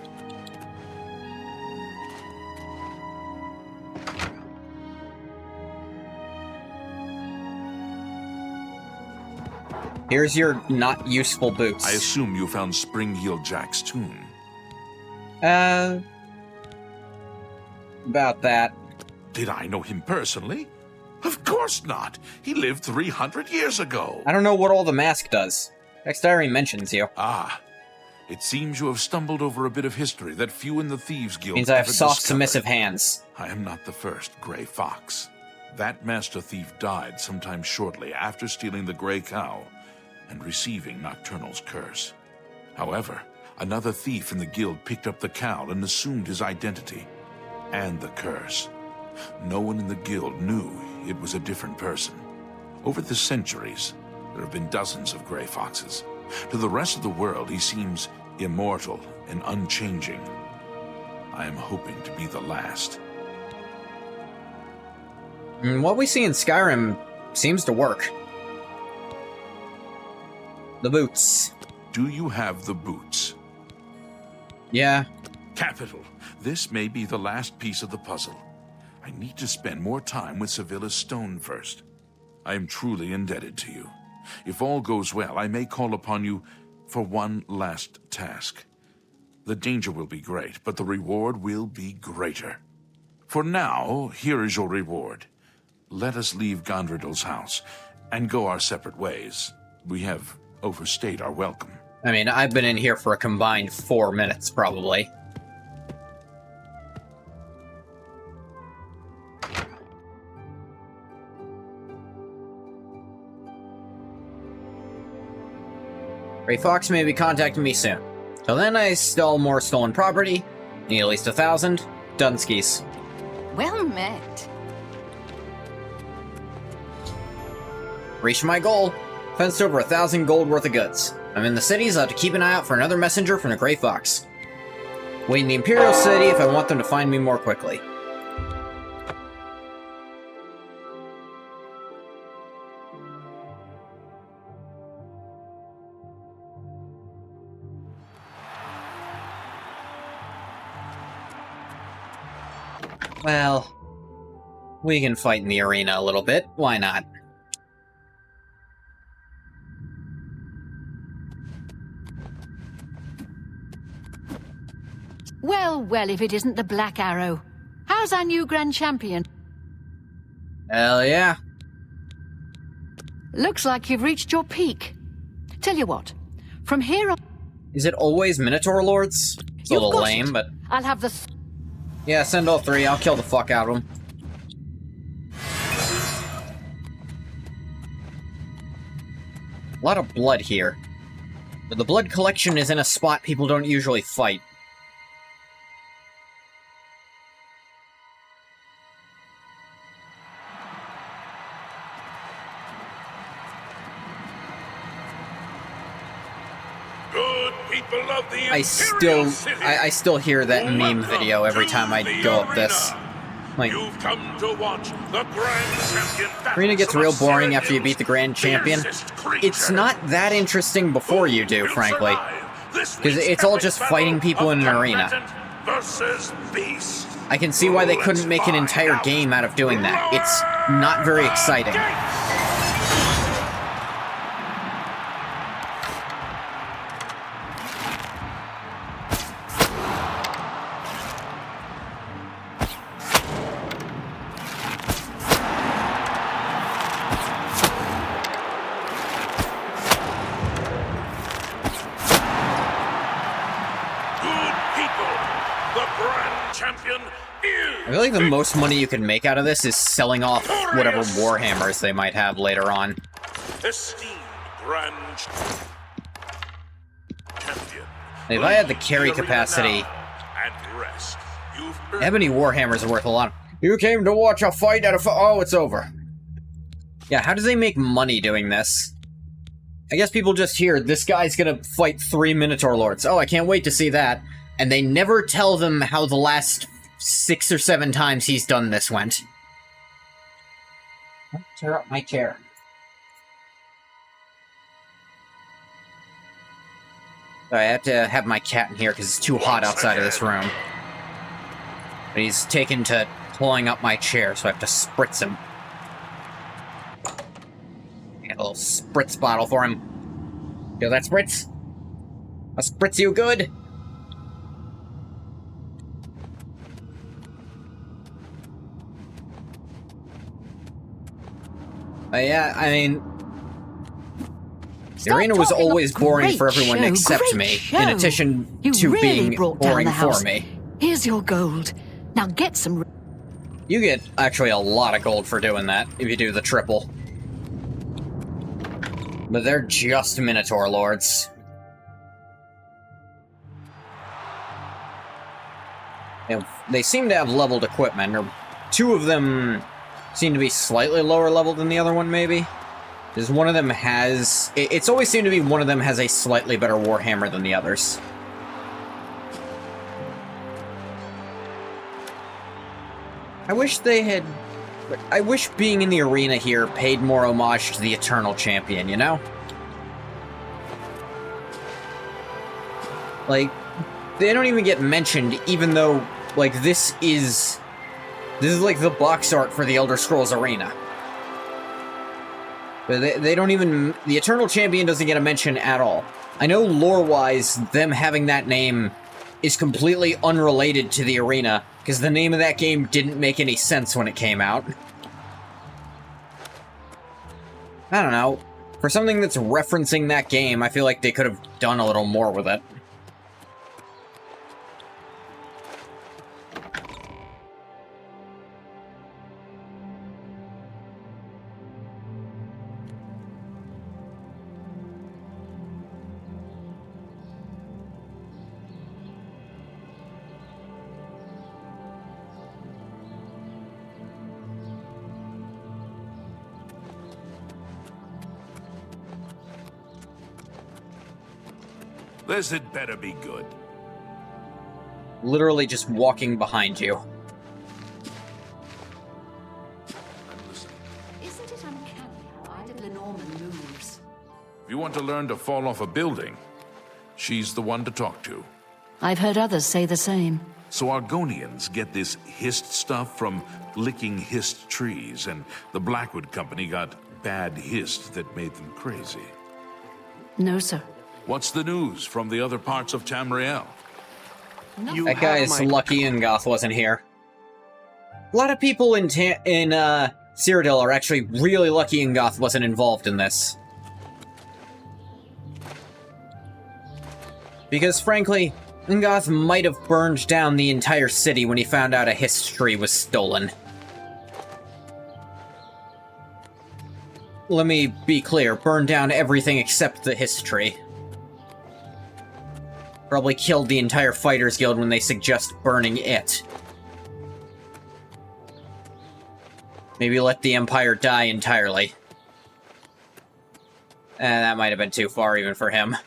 Here's your not useful boots. I assume you found Spring-Heel Jack's tomb. About that. Did I know him personally? Of course not. He lived 300 years ago. I don't know what all the mask does. Next diary mentions you. Ah. It seems you have stumbled over a bit of history that few in the Thieves Guild Means I have ever soft, discovered. submissive hands. I am not the first Grey Fox. That master thief died sometime shortly after stealing the Grey Cow and receiving Nocturnal's curse. However, another thief in the guild picked up the cow and assumed his identity and the curse. No one in the guild knew it was a different person. Over the centuries, there have been dozens of Grey Foxes. To the rest of the world, he seems immortal and unchanging. I am hoping to be the last. What we see in Skyrim seems to work. The boots. Do you have the boots? Yeah. Capital. This may be the last piece of the puzzle. I need to spend more time with Sevilla's stone first. I am truly indebted to you. If all goes well, I may call upon you for one last task. The danger will be great, but the reward will be greater. For now, here is your reward. Let us leave Gondredal's house and go our separate ways. We have overstayed our welcome. I mean, I've been in here for a combined 4 minutes, probably. Grey Fox may be contacting me soon. So then I stole more stolen property, need at least 1,000, Dunskies. Well met. Reached my goal, fenced over 1,000 gold worth of goods. I'm in the cities, I'll have to keep an eye out for another messenger from the Grey Fox. Wait in the Imperial City if I want them to find me more quickly. Well, we can fight in the arena a little bit, why not? Well, well, if it isn't the Black Arrow. How's our new Grand Champion? Hell yeah. Looks like you've reached your peak. Tell you what, from here on... Is it always Minotaur Lords? It's a little lame, but... I'll have the... Yeah, send all 3, I'll kill the fuck out of them. A lot of blood here. But the blood collection is in a spot people don't usually fight. Good people of the I still hear that meme video every time I go up this. Like, You've come to watch the Grand Champion. arena gets real boring after you beat the Grand Champion. It's not that interesting before you do, frankly. Because it's all just fighting people in an arena. I can see why they couldn't make an entire game out of doing that. It's not very exciting. I feel like the most money you can make out of this is selling off whatever Warhammers they might have later on. Esteemed Grand Champion. If I had the carry capacity, Ebony Warhammers are worth a lot. You came to watch a fight at a oh, it's over. Yeah, how do they make money doing this? I guess people just hear, this guy's gonna fight 3 Minotaur Lords. Oh, I can't wait to see that. And they never tell them how the last 6 or 7 times he's done this went. Don't tear up my chair. I have to have my cat in here because it's too hot outside of this room. But he's taken to clawing up my chair, so I have to spritz him. Get a little spritz bottle for him. Feel that spritz? I'll spritz you good. Yeah, I mean, the arena was always boring for everyone except me, in addition to being boring for me. Here's your gold. Now get some... You get actually a lot of gold for doing that, if you do the triple. But they're just Minotaur Lords. They seem to have leveled equipment, or 2 of them seem to be slightly lower level than the other one, maybe? Because one of them has... It's always seemed to be one of them has a slightly better Warhammer than the others. I wish they had... I wish being in the arena here paid more homage to the Eternal Champion, you know? Like, they don't even get mentioned, even though, like, this is like the box art for the Elder Scrolls Arena. But they don't even... The Eternal Champion doesn't get a mention at all. I know lore-wise, them having that name is completely unrelated to the arena, because the name of that game didn't make any sense when it came out. I don't know. For something that's referencing that game, I feel like they could have done a little more with it. This had better be good. Literally just walking behind you. Isn't it uncanny how idle Lenormand moves? If you want to learn to fall off a building, she's the one to talk to. I've heard others say the same. So Argonians get this hist stuff from licking hist trees, and the Blackwood Company got bad hist that made them crazy. No, sir. What's the news from the other parts of Tamriel? That guy is lucky Ingoth wasn't here. A lot of people in Cyrodiil are actually really lucky Ingoth wasn't involved in this. Because frankly, Ingoth might have burned down the entire city when he found out a history was stolen. Let me be clear, burned down everything except the history. Probably killed the entire Fighters Guild when they suggest burning it. Maybe let the Empire die entirely. That might have been too far even for him.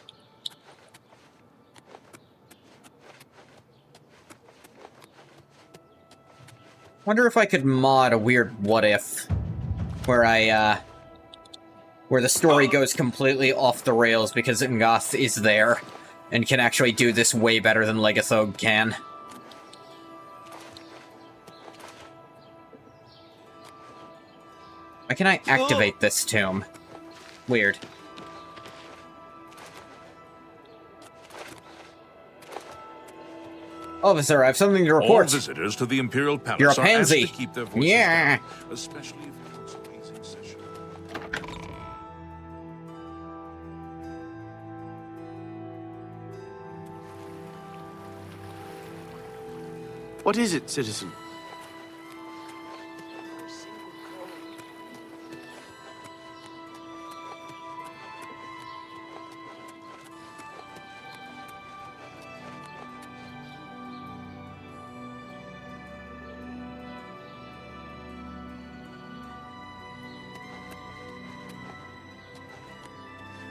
Wonder if I could mod a weird what-if, where where the story goes completely off the rails because Ingoth is there, and can actually do this way better than Legathog can. Why can I activate this tomb? Weird. Officer, I have something to report. All visitors to the Imperial Palace You're a are asked pansy. to keep their voices Yeah. down, especially if it's a pleasing session. What is it, citizen?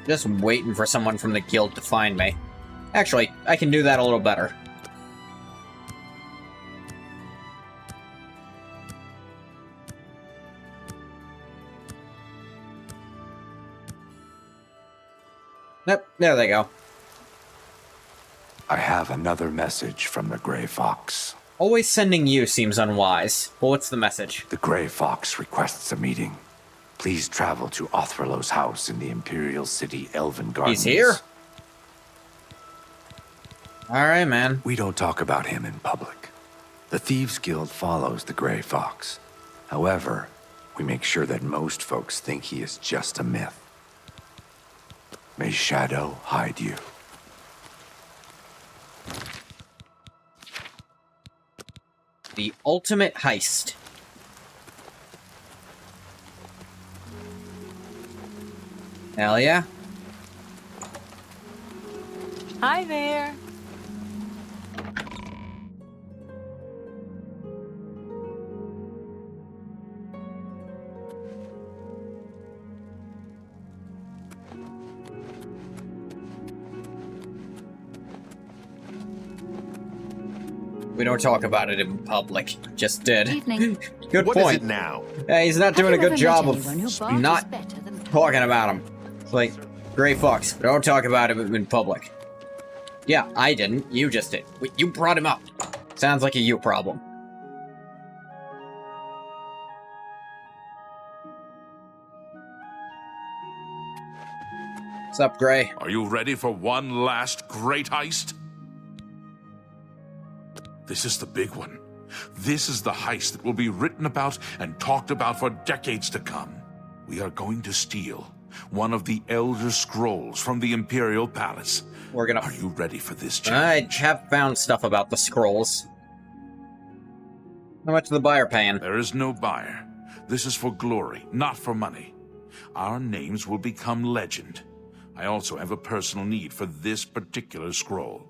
Just waiting for someone from the guild to find me. Actually, I can do that a little better. Yep, there they go. I have another message from the Grey Fox. Always sending you seems unwise. Well, what's the message? The Grey Fox requests a meeting. Please travel to Othralo's house in the Imperial City, Elven Gardens. He's here? Alright, man. We don't talk about him in public. The Thieves Guild follows the Grey Fox. However, we make sure that most folks think he is just a myth. May Shadow hide you. The ultimate heist. Hell yeah. Hi there. We don't talk about it in public. Just did. Evening. Good What is point. it now? He's not doing a good job of of not talking about him. It's like, Grey Fox, don't talk about him in public. Yeah, I didn't. You just did. You brought him up. Sounds like a you problem. What's up, Grey? Are you ready for one last great heist? This is the big one. This is the heist that will be written about and talked about for decades to come. We are going to steal one of the Elder Scrolls from the Imperial Palace. We're gonna... Are you ready for this I challenge? have found stuff about the scrolls. How much is the buyer paying? There is no buyer. This is for glory, not for money. Our names will become legend. I also have a personal need for this particular scroll.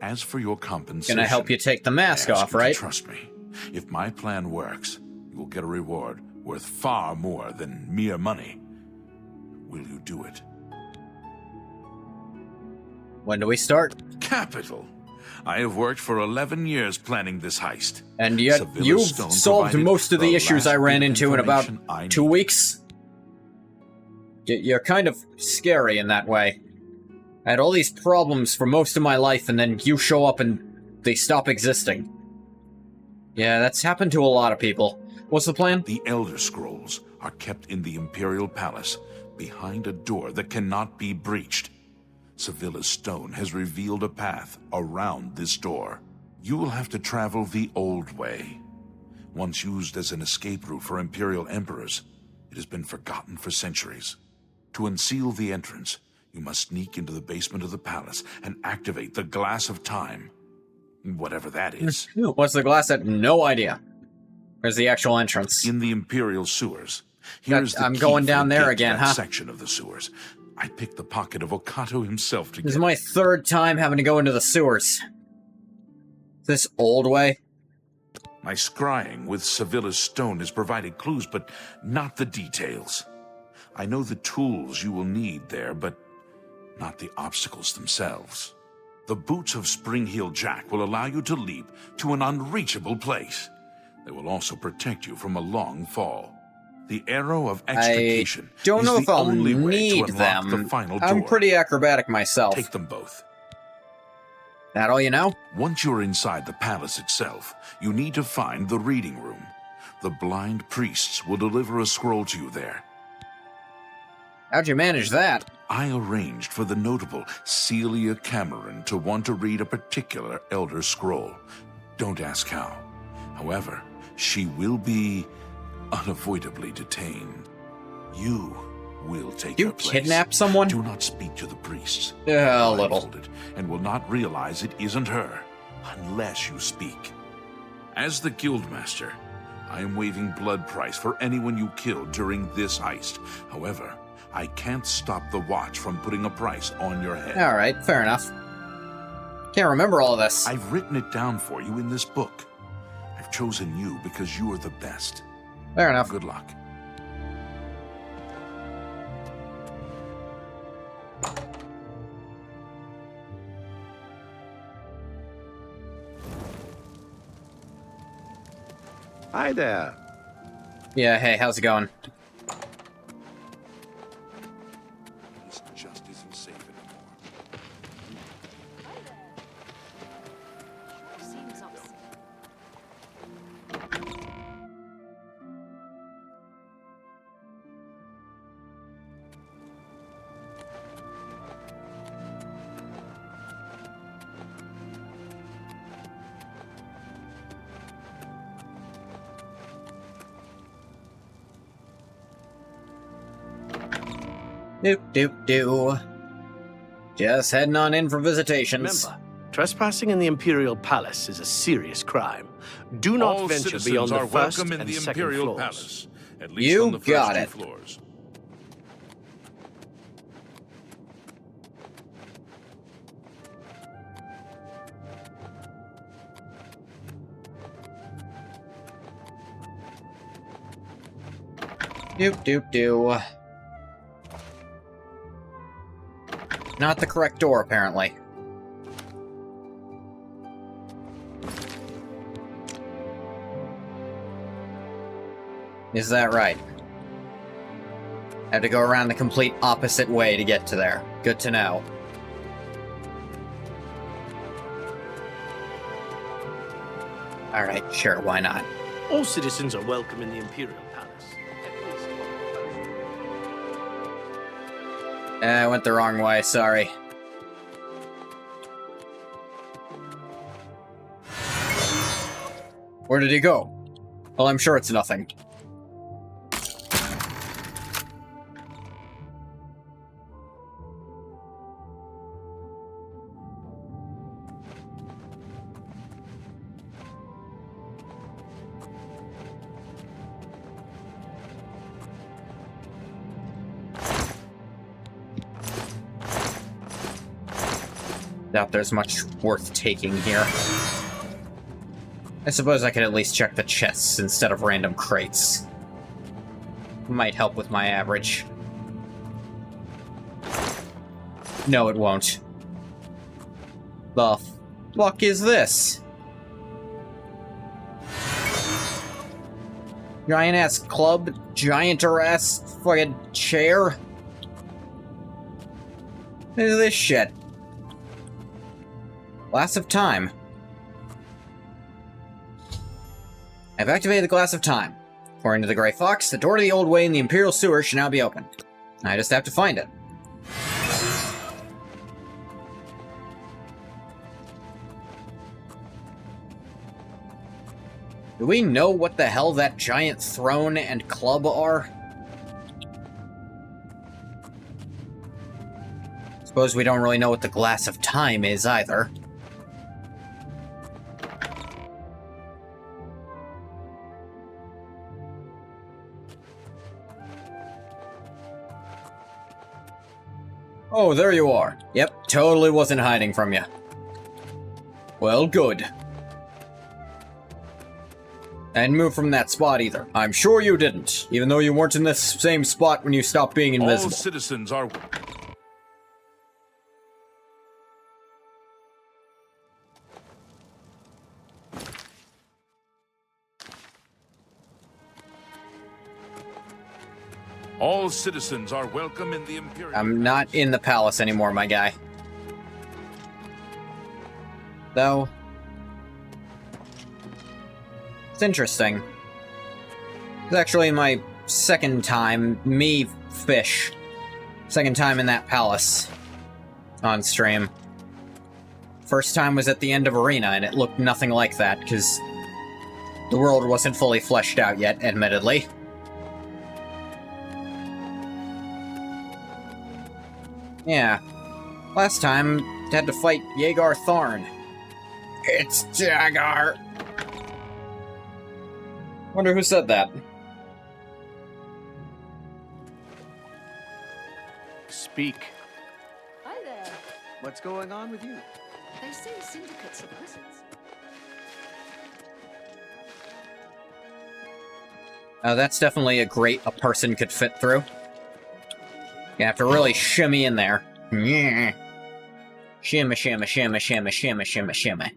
As for your compensation... Gonna help you take the mask I ask off, you to right? Trust me. If my plan works, you will get a reward worth far more than mere money. Will you do it? When do we start? Capital. I have worked for 11 years planning this heist. And yet, Sevilla's you've stone solved provided most of the issues last I ran bit of into in about information I 2 need. weeks. You're kind of scary in that way. I had all these problems for most of my life, and then you show up and they stop existing. Yeah, that's happened to a lot of people. What's the plan? The Elder Scrolls are kept in the Imperial Palace, behind a door that cannot be breached. Sevilla's stone has revealed a path around this door. You will have to travel the old way. Once used as an escape route for Imperial Emperors, it has been forgotten for centuries. To unseal the entrance, you must sneak into the basement of the palace and activate the Glass of Time. Whatever that is. What's the glass at? No idea. Where's the actual entrance? In the Imperial sewers. Here's the I'm key going for down the there gate to again, that huh? section of the sewers. I picked the pocket of Okato himself to This get is my third time having to go into the sewers. This old way? My scrying with Sevilla's stone has provided clues, but not the details. I know the tools you will need there, but not the obstacles themselves. The boots of Spring-Heel Jack will allow you to leap to an unreachable place. They will also protect you from a long fall. The arrow of extrication I don't is know the if I'll only way to need unlock them. the final door. I'm pretty acrobatic myself. Take them both. That all you know? Once you're inside the palace itself, you need to find the reading room. The blind priests will deliver a scroll to you there. How'd you manage that? I arranged for the notable Celia Cameron to want to read a particular Elder Scroll. Don't ask how. However, she will be unavoidably detained. You will take You her place. kidnap someone? Do not speak to the priests. A little. Blindfolded, and will not realize it isn't her unless you speak. As the Guildmaster, I am waiving blood price for anyone you killed during this heist. However, I can't stop the Watch from putting a price on your head. Alright, fair enough. Can't remember all this. I've written it down for you in this book. I've chosen you because you are the best. Fair enough. Good luck. Hi there. Yeah, hey, how's it going? This just isn't safe anymore. Doop. Just heading on in for visitations. Remember, trespassing in the Imperial Palace is a serious crime. Do not All venture citizens beyond the are first welcome in and the second Imperial floors. Palace, at least You on the first got two it. floors. Doop. Not the correct door, apparently. Is that right? Have to go around the complete opposite way to get to there. Good to know. Alright, sure, why not? All citizens are welcome in the Imperial Palace. I went the wrong way, sorry. Where did he go? Well, I'm sure it's nothing. Doubt there's much worth taking here. I suppose I could at least check the chests instead of random crates. Might help with my average. No, it won't. The fuck is this? Giant-ass club? Giant-ass fucking chair? What is this shit? Glass of Time. I've activated the Glass of Time. According to the Grey Fox, the door to the old way in the Imperial Sewer should now be open. I just have to find it. Do we know what the hell that giant throne and club are? Suppose we don't really know what the Glass of Time is either. Oh, there you are. Yep, totally wasn't hiding from you. Well, good. I didn't move from that spot either. I'm sure you didn't, even though you weren't in this same spot when you stopped being invisible. All citizens are... All citizens are welcome in the Imperial... I'm not in the palace anymore, my guy. Though... it's interesting. It's actually my second time, fish. Second time in that palace. On stream. First time was at the end of Arena, and it looked nothing like that, because... the world wasn't fully fleshed out yet, admittedly. Yeah. Last time, had to fight Yeagar Tharn. It's Jagar! Wonder who said that. Speak. Hi there. What's going on with you? They say syndicates are wizards. That's definitely a grate a person could fit through. You have to really shimmy in there. Yeah. Shimmy, shimmy, shimmy, shimmy, shimmy, shimmy, shimmy.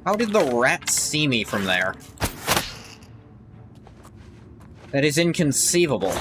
How did the rat see me from there? That is inconceivable.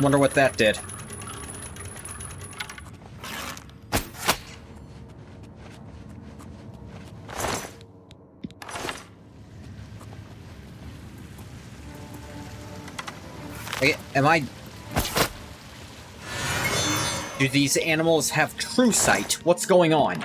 Wonder what that did. Am I... do these animals have true sight? What's going on?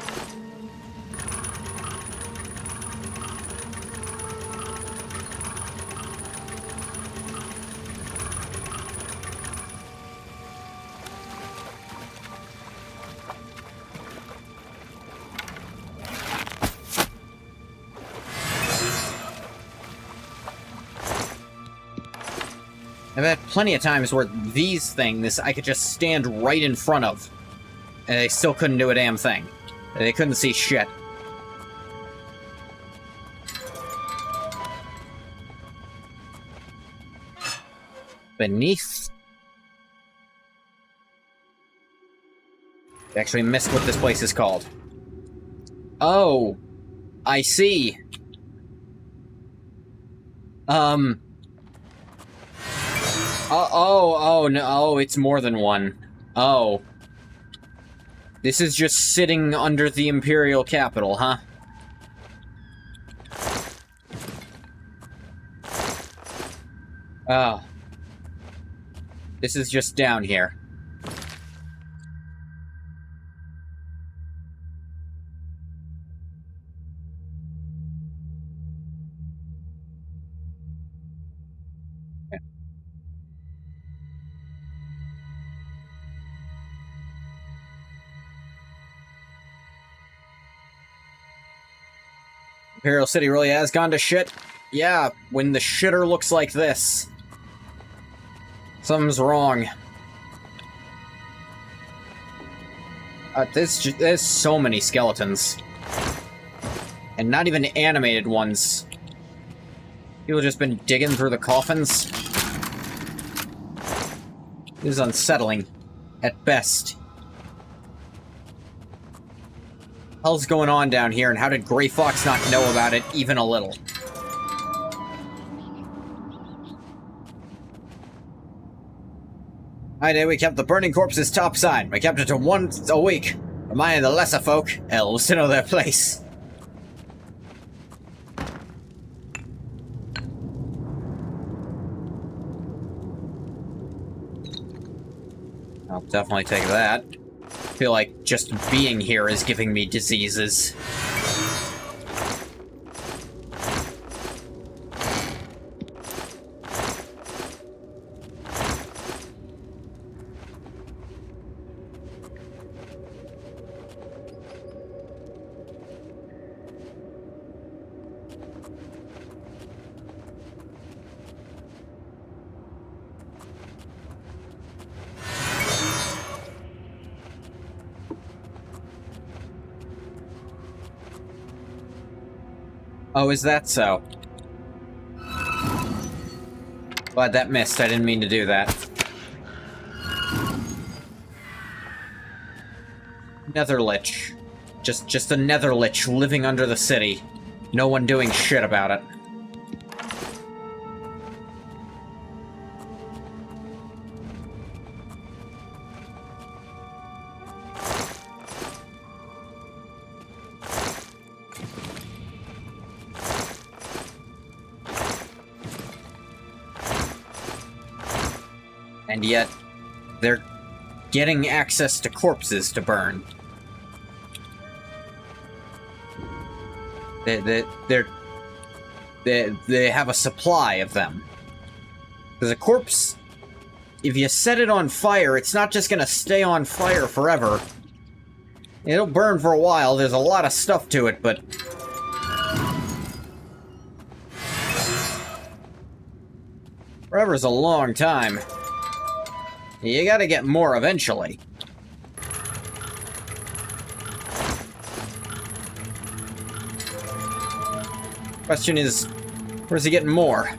I've had plenty of times where these things I could just stand right in front of, and they still couldn't do a damn thing. They couldn't see shit. Beneath... I actually missed what this place is called. Oh, I see. No, it's more than one. Oh. This is just sitting under the Imperial capital, huh? Oh. This is just down here. Imperial City really has gone to shit? Yeah, when the shitter looks like this. Something's wrong. There's so many skeletons. And not even animated ones. People just been digging through the coffins. This is unsettling, at best. Hell's going on down here, and how did Grey Fox not know about it even a little? I know we kept the burning corpses topside. We kept it to once a week, reminding the lesser folk, elves, to know their place. I'll definitely take that. I feel like just being here is giving me diseases. Oh, is that so? Glad that missed. I didn't mean to do that. Netherlich. Just a Netherlich living under the city. No one doing shit about it. And yet, they're getting access to corpses to burn. They have a supply of them. Because a corpse, if you set it on fire, it's not just gonna stay on fire forever. It'll burn for a while, there's a lot of stuff to it, but... forever's a long time. You gotta get more eventually. Question is, where's he getting more?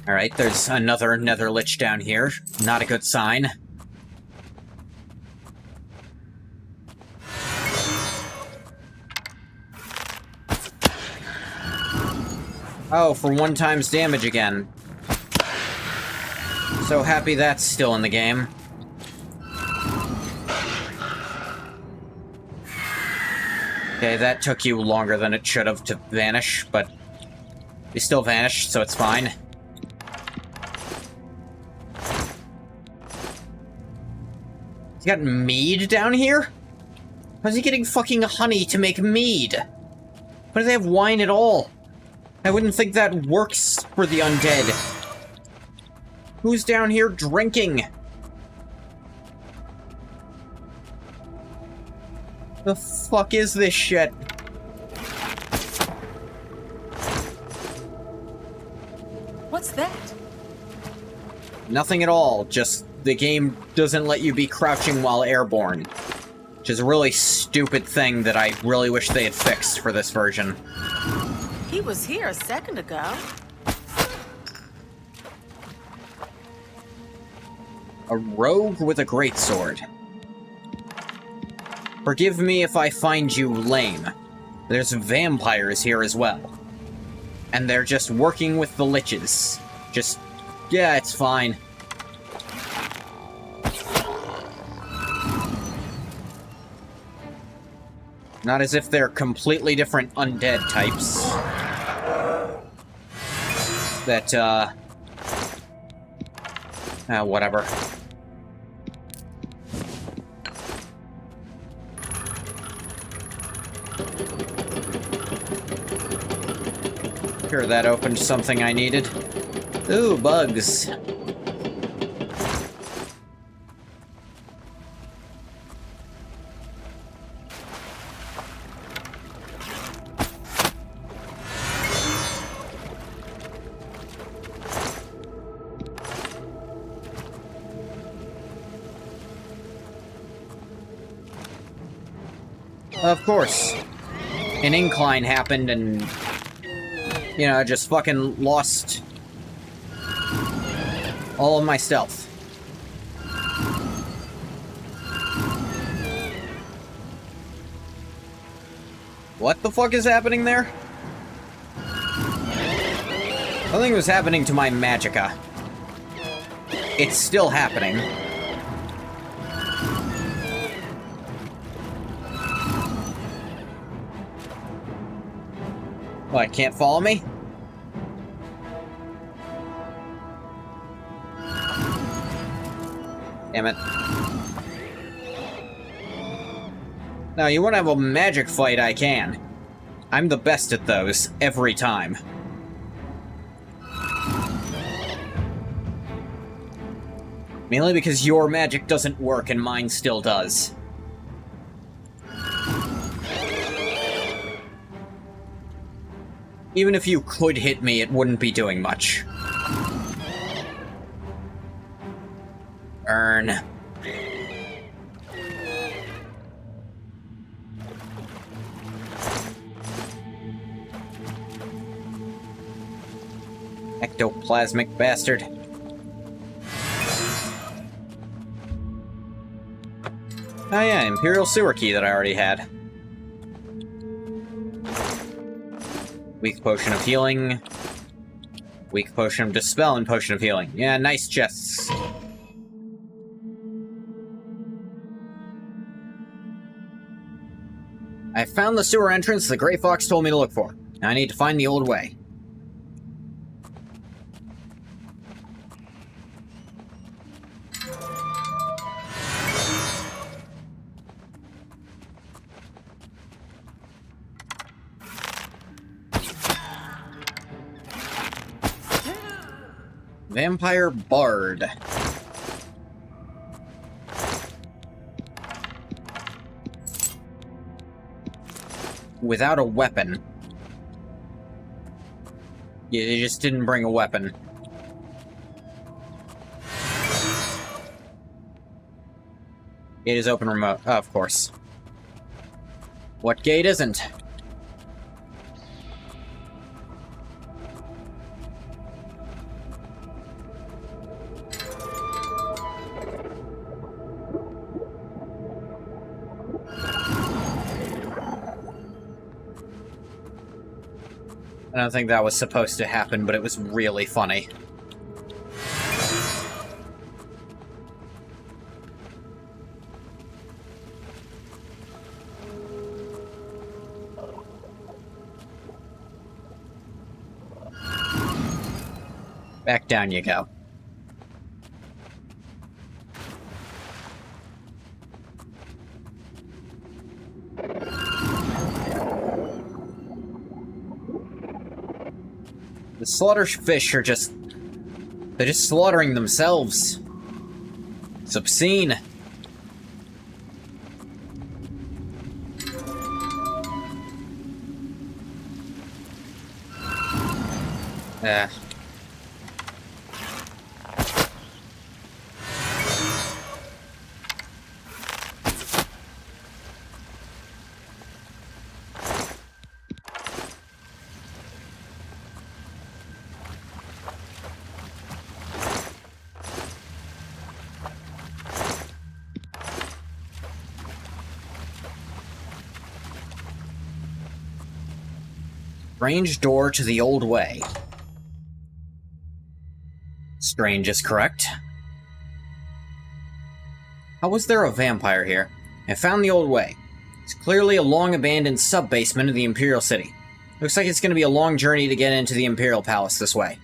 Alright, there's another Netherlich down here. Not a good sign. Oh, for 1 times damage again. So happy that's still in the game. Okay, that took you longer than it should have to vanish, but you still vanished, so it's fine. He's got mead down here? How's he getting fucking honey to make mead? Why do they have wine at all? I wouldn't think that works for the undead. Who's down here drinking? The fuck is this shit? What's that? Nothing at all, just the game doesn't let you be crouching while airborne. Which is a really stupid thing that I really wish they had fixed for this version. He was here a second ago. A rogue with a greatsword. Forgive me if I find you lame. There's vampires here as well. And they're just working with the liches. Just, yeah, it's fine. Not as if they're completely different undead types. That, whatever. Sure, that opened something I needed. Ooh, bugs. Of course. An incline happened and, you know, I just fucking lost all of my stealth. What the fuck is happening there? Nothing was happening to my magicka. It's still happening. What, can't follow me? Damn it. Now, you want to have a magic fight, I can. I'm the best at those, every time. Mainly because your magic doesn't work and mine still does. Even if you could hit me, it wouldn't be doing much. Earn. Ectoplasmic bastard. Oh yeah, Imperial Sewer Key that I already had. Weak Potion of Healing. Weak Potion of Dispel and Potion of Healing. Yeah, nice chests. I found the sewer entrance the Grey Fox told me to look for. Now I need to find the old way. Vampire Bard. Without a weapon. Yeah, they just didn't bring a weapon. Gate is open remote. Oh, of course. What gate isn't? I don't think that was supposed to happen, but it was really funny. Back down you go. The slaughter fish are just... they're just slaughtering themselves. It's obscene. Strange door to the old way. Strange is correct. How was there a vampire here? I found the old way. It's clearly a long-abandoned sub-basement of the Imperial City. Looks like it's going to be a long journey to get into the Imperial Palace this way.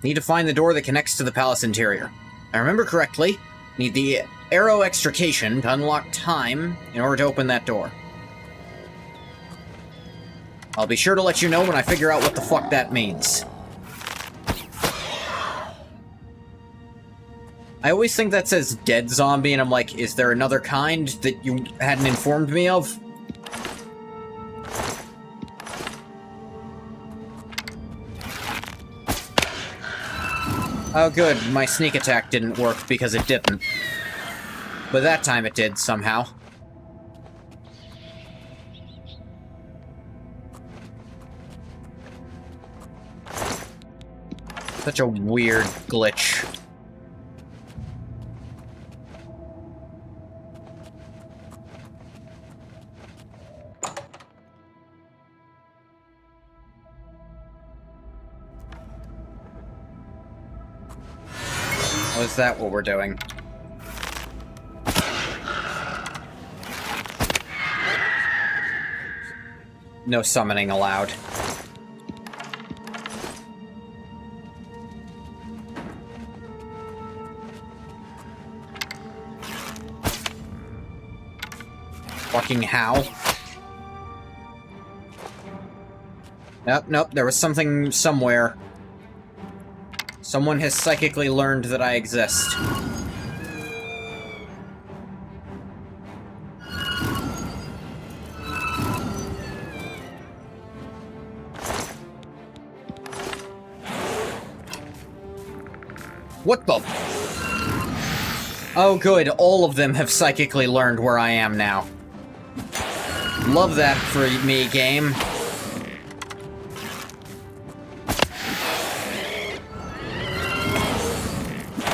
Need to find the door that connects to the palace interior. If I remember correctly, need the arrow extrication to unlock time in order to open that door. I'll be sure to let you know when I figure out what the fuck that means. I always think that says dead zombie, and I'm like, is there another kind that you hadn't informed me of? Oh good, my sneak attack didn't work because it didn't. But that time it did, somehow. Such a weird glitch. Was that what we're doing? No summoning allowed. Fucking how? Nope, there was something somewhere. Someone has psychically learned that I exist. What the? Oh good, all of them have psychically learned where I am now. Love that for me, game.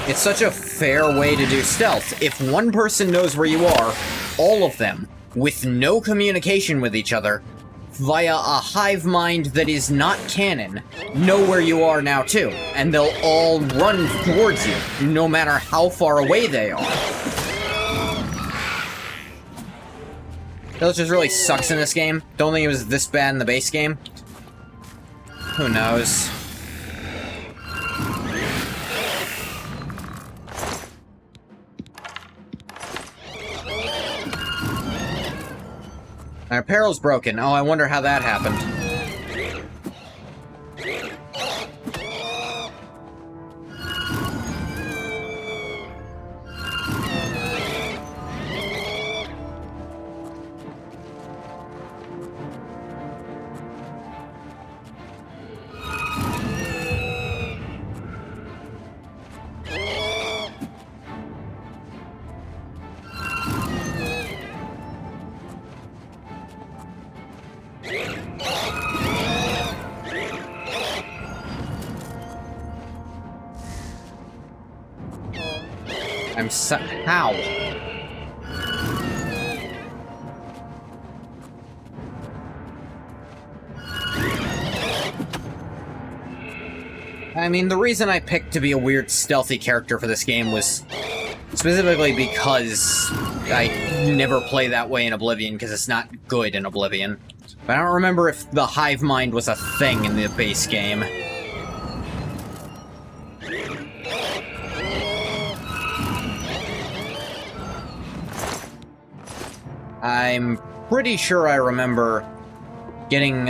It's such a fair way to do stealth. If one person knows where you are, all of them, with no communication with each other, via a hive mind that is not canon, know where you are now too, and they'll all run towards you, no matter how far away they are. That just really sucks in this game. Don't think it was this bad in the base game. Who knows? Our apparel's broken. Oh, I wonder how that happened. How? I mean, the reason I picked to be a weird stealthy character for this game was specifically because I never play that way in Oblivion, because it's not good in Oblivion. But I don't remember if the hive mind was a thing in the base game. I'm pretty sure I remember getting,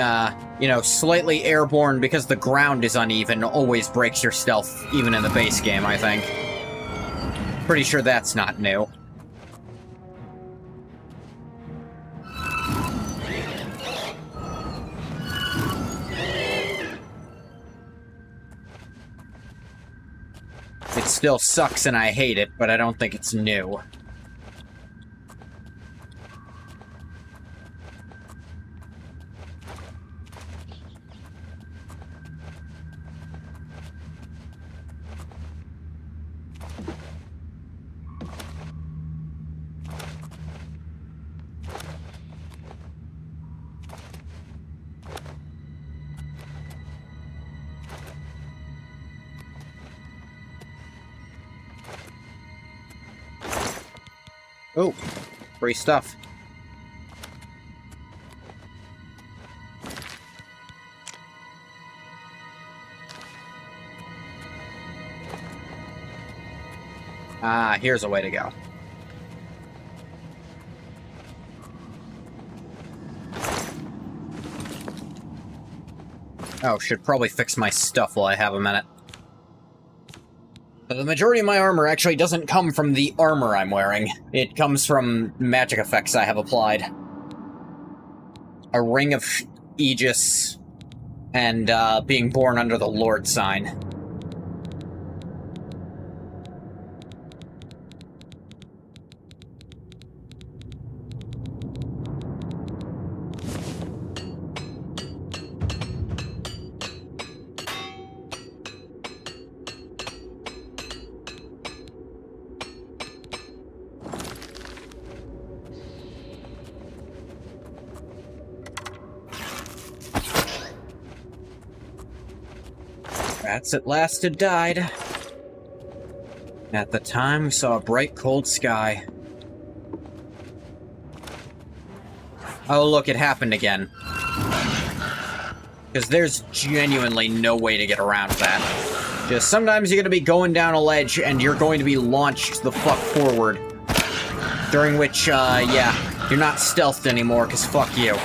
you know, slightly airborne because the ground is uneven always breaks your stealth, even in the base game, I think. Pretty sure that's not new. It still sucks and I hate it, but I don't think it's new. Oh, free stuff. Ah, here's a way to go. Oh, should probably fix my stuff while I have a minute. But the majority of my armor actually doesn't come from the armor I'm wearing. It comes from magic effects I have applied. A ring of Aegis, and being born under the Lord sign. Rats at last had died. At the time, we saw a bright, cold sky. Oh, look, it happened again. Because there's genuinely no way to get around that. Just sometimes you're going to be going down a ledge, and you're going to be launched the fuck forward. During which, yeah, you're not stealthed anymore, because fuck you.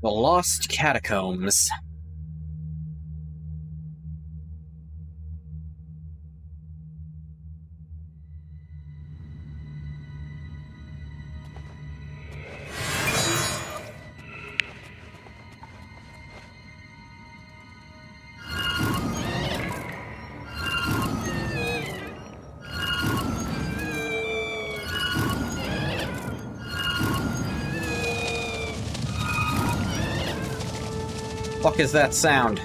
The Lost Catacombs. Fuck is that sound?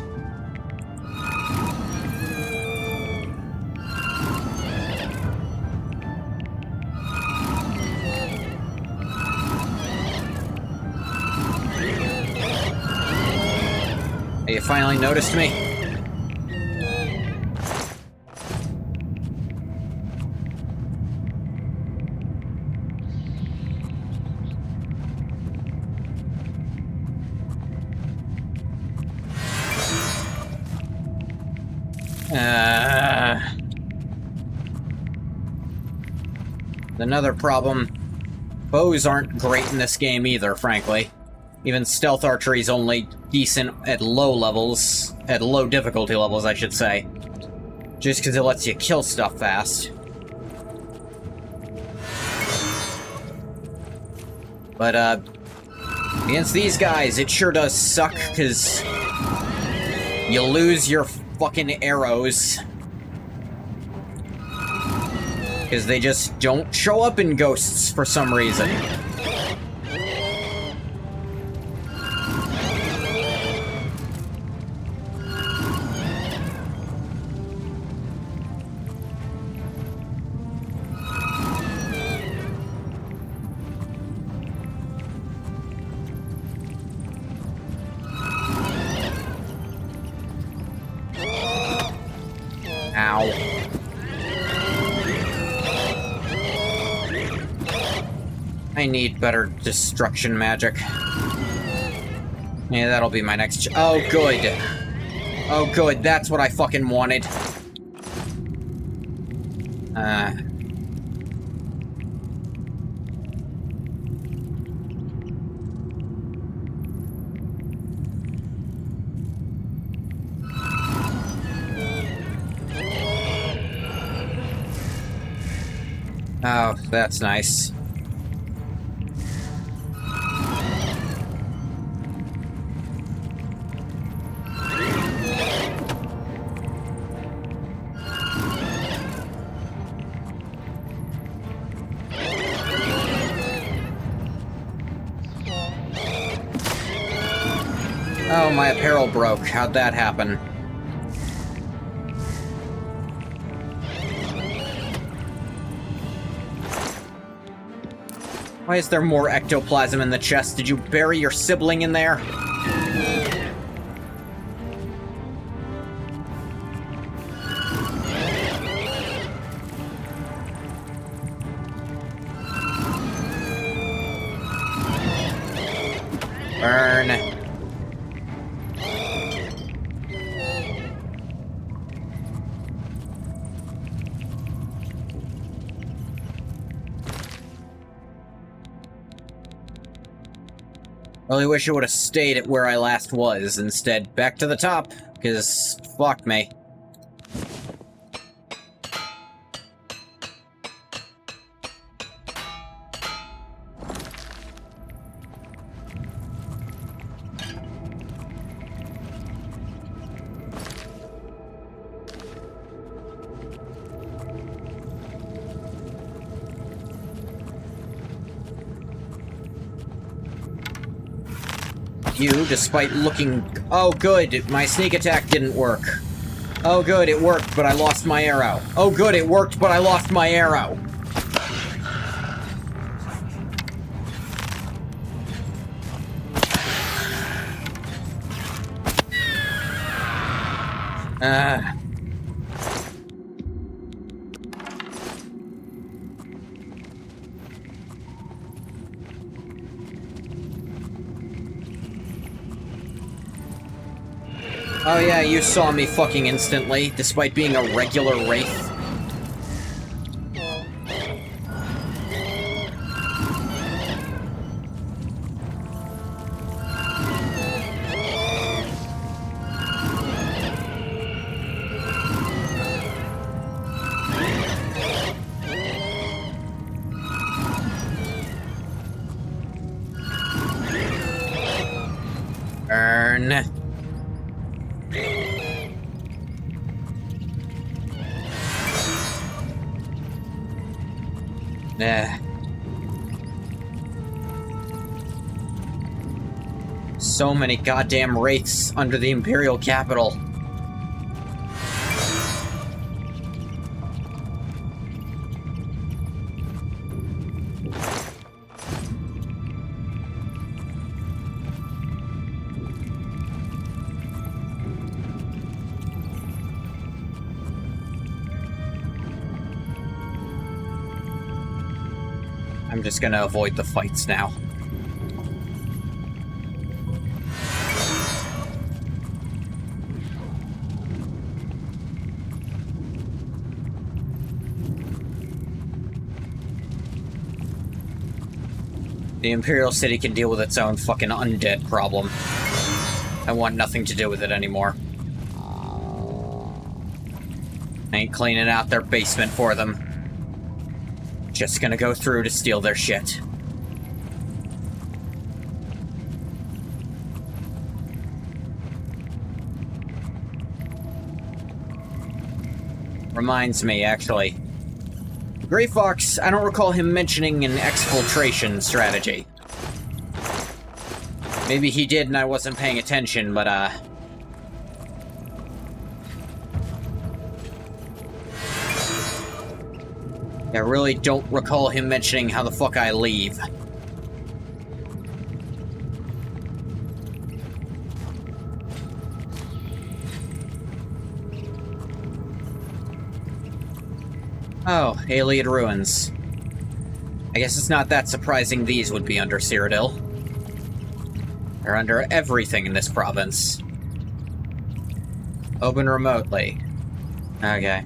Hey, you finally noticed me? Another problem. Bows aren't great in this game either, frankly. Even stealth archery is only decent at low levels. At low difficulty levels, I should say. Just because it lets you kill stuff fast. But, against these guys, it sure does suck, because you lose your fucking arrows. Because they just don't show up in Ghosts for some reason. Ow. I need better destruction magic. Yeah, that'll be my next oh, good. Oh, good. That's what I fucking wanted. Oh, that's nice. Oh, my apparel broke. How'd that happen? Why is there more ectoplasm in the chest? Did you bury your sibling in there? Burn. Really wish I would have stayed at where I last was. Instead, back to the top, because fuck me. You, despite looking... Oh, good, my sneak attack didn't work. Oh, good, it worked, but I lost my arrow. Oh, good, it worked, but I lost my arrow. Oh yeah, you saw me fucking instantly, despite being a regular wraith. Burn. So many goddamn wraiths under the Imperial capital. I'm just gonna avoid the fights now. The Imperial City can deal with its own fucking undead problem. I want nothing to do with it anymore. I ain't cleaning out their basement for them. Just gonna go through to steal their shit. Reminds me, actually. Grey Fox, I don't recall him mentioning an exfiltration strategy. Maybe he did and I wasn't paying attention, but I really don't recall him mentioning how the fuck I leave. Oh, Alien Ruins. I guess it's not that surprising these would be under Cyrodiil. They're under everything in this province. Open remotely. Okay.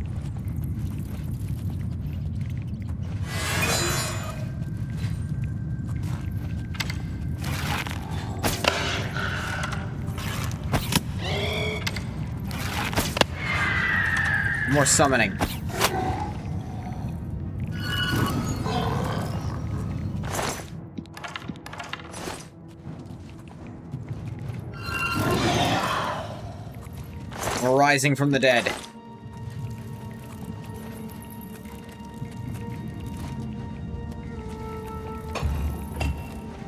More summoning. More rising from the dead.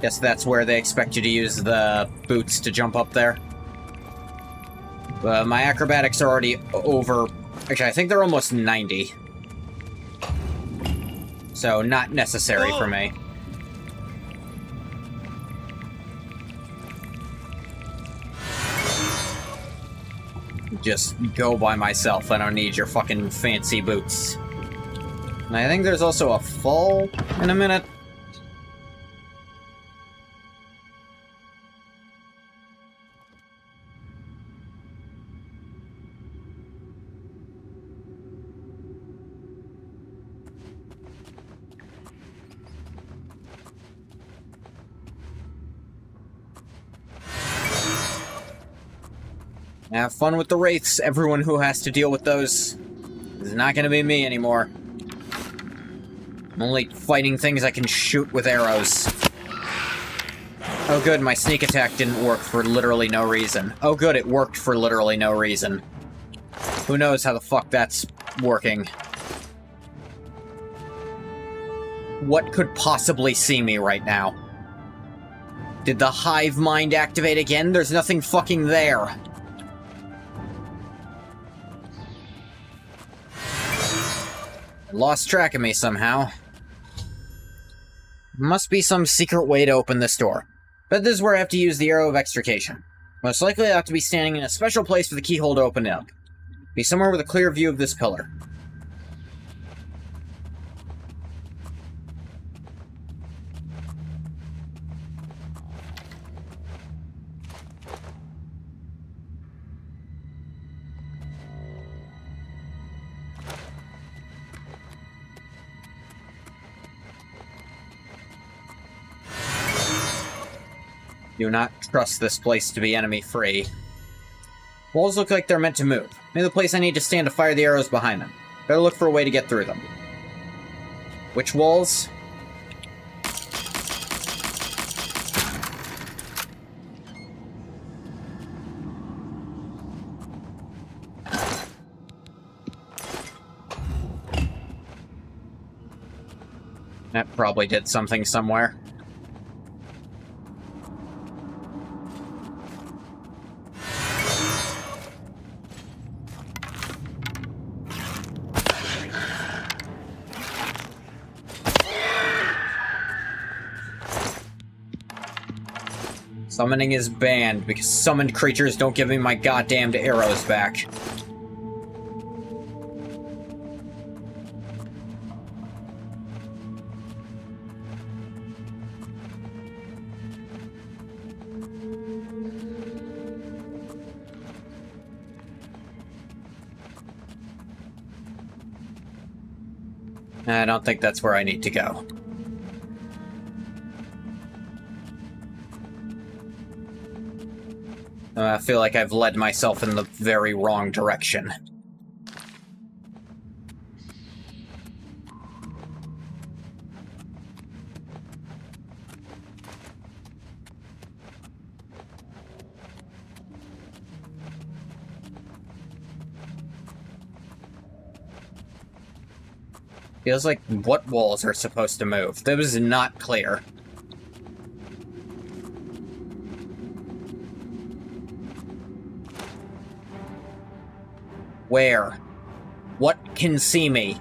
Guess that's where they expect you to use the boots to jump up there. My acrobatics are already over... Actually, I think they're almost 90. So, not necessary for me. just go by myself. I don't need your fucking fancy boots. And I think there's also a fall in a minute. Have fun with the wraiths, everyone who has to deal with those. It's not gonna be me anymore. I'm only fighting things I can shoot with arrows. Oh good, my sneak attack didn't work for literally no reason. Oh good, it worked for literally no reason. Who knows how the fuck that's working. What could possibly see me right now? Did the hive mind activate again? There's nothing fucking there. Lost track of me somehow. Must be some secret way to open this door. But this is where I have to use the arrow of extrication. Most likely I have to be standing in a special place for the keyhole to open it up. Be somewhere with a clear view of this pillar. Do not trust this place to be enemy-free. Walls look like they're meant to move. Maybe the place I need to stand to fire the arrows behind them. Better look for a way to get through them. Which walls? That probably did something somewhere. Summoning is banned because summoned creatures don't give me my goddamned arrows back. I don't think that's where I need to go. I feel like I've led myself in the very wrong direction. Feels like what walls are supposed to move. That was not clear. Where? What can see me?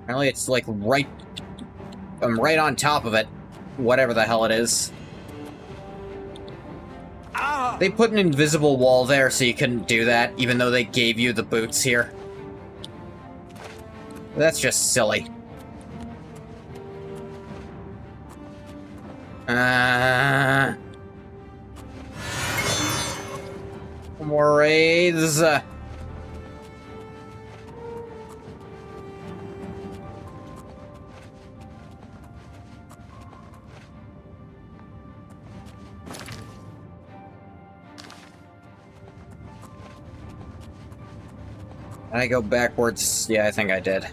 Apparently it's like right... I'm right on top of it. Whatever the hell it is. They put an invisible wall there so you couldn't do that, even though they gave you the boots here. That's just silly. More wraiths. Did I go backwards? Yeah, I think I did.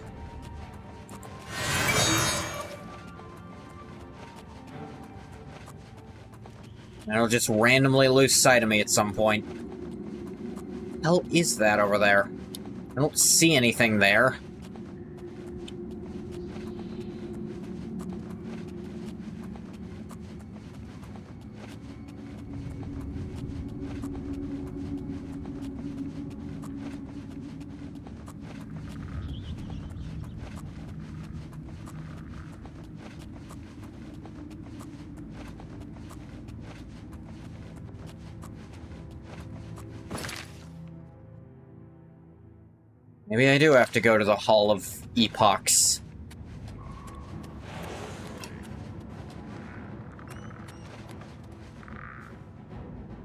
And it'll just randomly lose sight of me at some point. What the hell is that over there? I don't see anything there. Maybe I do have to go to the Hall of Epochs.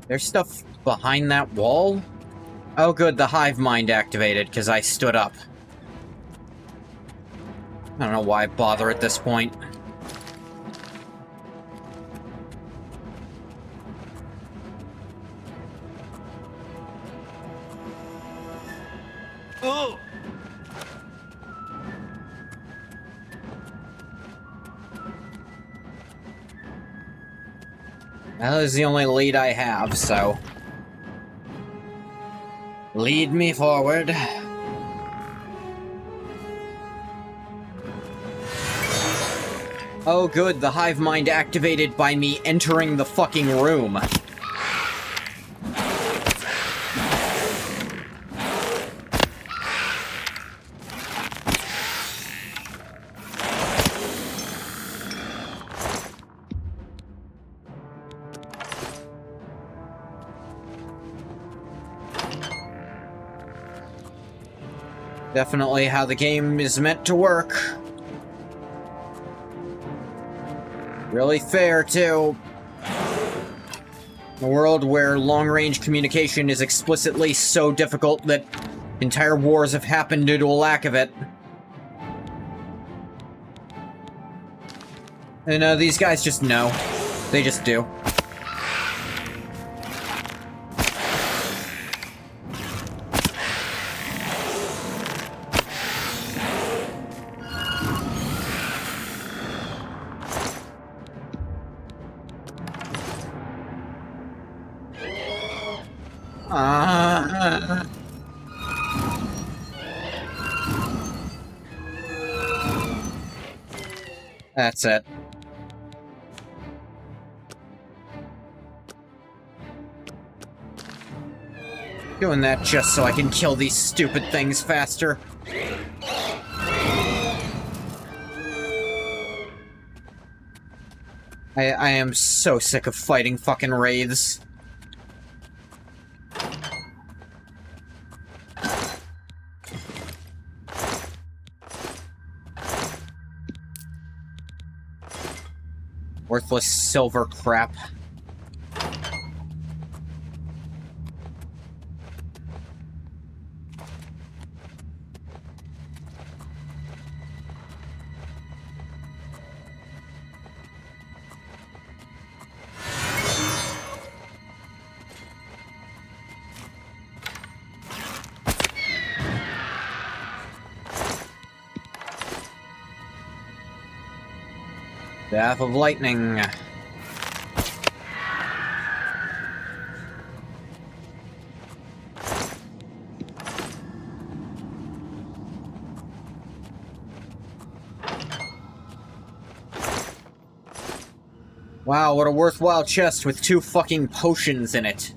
There's stuff behind that wall? Oh good, the hive mind activated, because I stood up. I don't know why bother at this point. Oh! That is the only lead I have, so... lead me forward. Oh good, the hive mind activated by me entering the fucking room. Definitely how the game is meant to work. Really fair, too. A world where long-range communication is explicitly so difficult that entire wars have happened due to a lack of it. And these guys just know. They just do. That's it. Doing that just so I can kill these stupid things faster. I am so sick of fighting fucking wraiths. Worthless silver crap. Staff of Lightning. Wow, what a worthwhile chest with 2 fucking potions in it.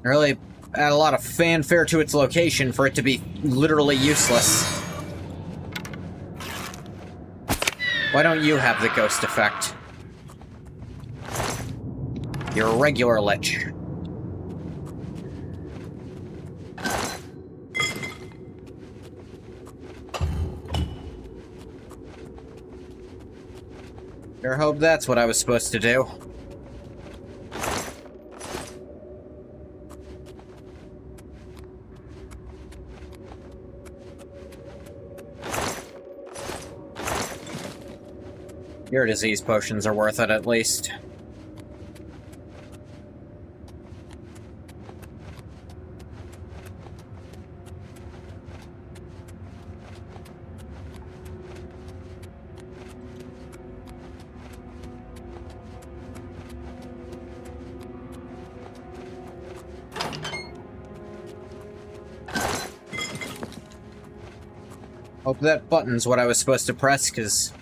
Really add a lot of fanfare to its location for it to be literally useless. Why don't you have the ghost effect? You're a regular lich. Sure hope that's what I was supposed to do. Your disease potions are worth it, at least. Hope that button's what I was supposed to press, because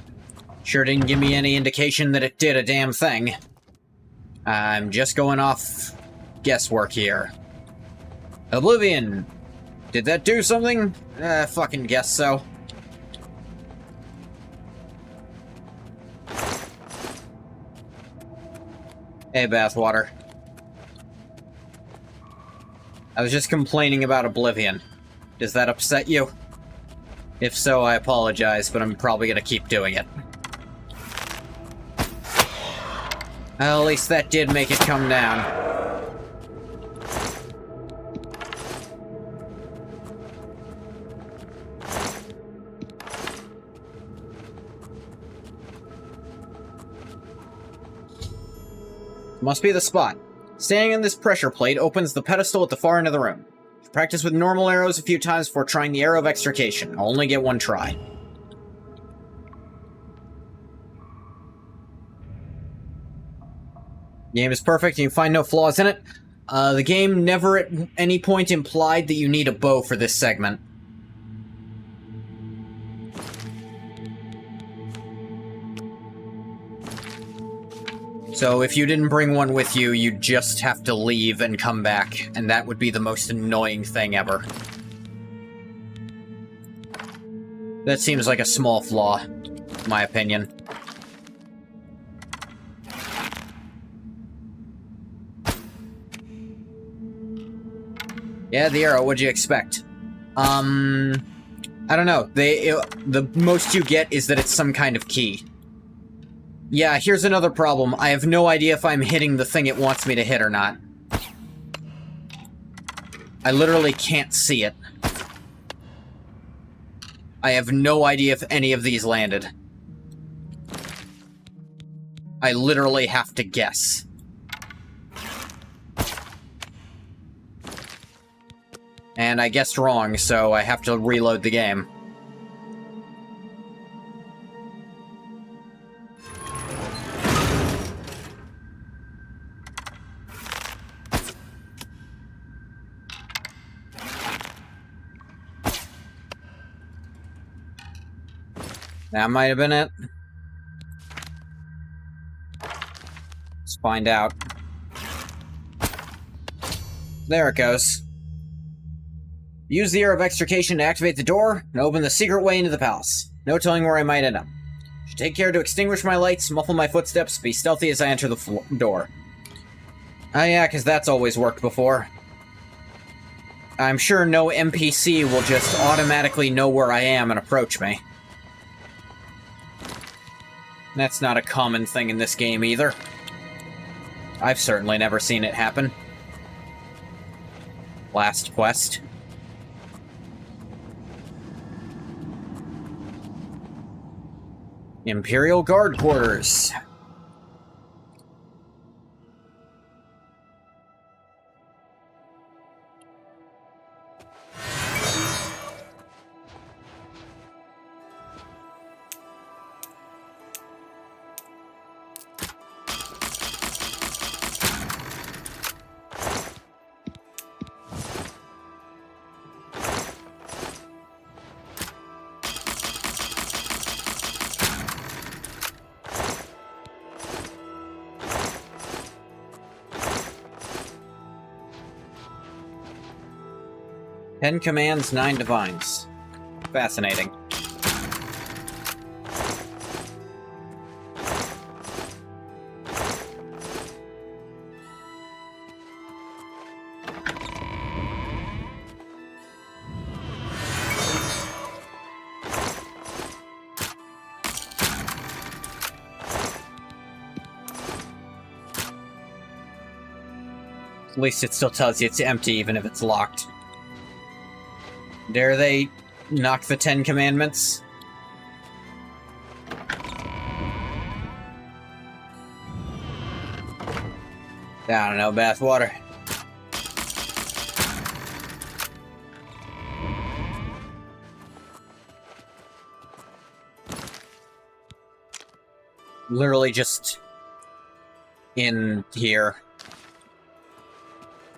sure didn't give me any indication that it did a damn thing. I'm just going off guesswork here. Oblivion! Did that do something? Fucking guess so. Hey, Bathwater. I was just complaining about Oblivion. Does that upset you? If so, I apologize, but I'm probably gonna keep doing it. Well, at least that did make it come down. Must be the spot. Standing on this pressure plate opens the pedestal at the far end of the room. Practice with normal arrows a few times before trying the arrow of extrication. I'll only get one try. The game is perfect and you find no flaws in it. The game never at any point implied that you need a bow for this segment. So if you didn't bring one with you, you'd just have to leave and come back, and that would be the most annoying thing ever. That seems like a small flaw, in my opinion. Yeah, the arrow, what'd you expect? I don't know. The most you get is that it's some kind of key. Yeah, here's another problem. I have no idea if I'm hitting the thing it wants me to hit or not. I literally can't see it. I have no idea if any of these landed. I literally have to guess. And I guessed wrong, so I have to reload the game. That might have been it. Let's find out. There it goes. Use the arrow of extrication to activate the door and open the secret way into the palace. No telling where I might end up. Should take care to extinguish my lights, muffle my footsteps, be stealthy as I enter the door. Oh yeah, because that's always worked before. I'm sure no NPC will just automatically know where I am and approach me. That's not a common thing in this game either. I've certainly never seen it happen. Last quest. Imperial Guard Quarters. Ten commands, 9 divines. Fascinating. At least it still tells you it's empty even if it's locked. Dare they knock the 10 commandments? I don't know, bathwater. Literally just in here.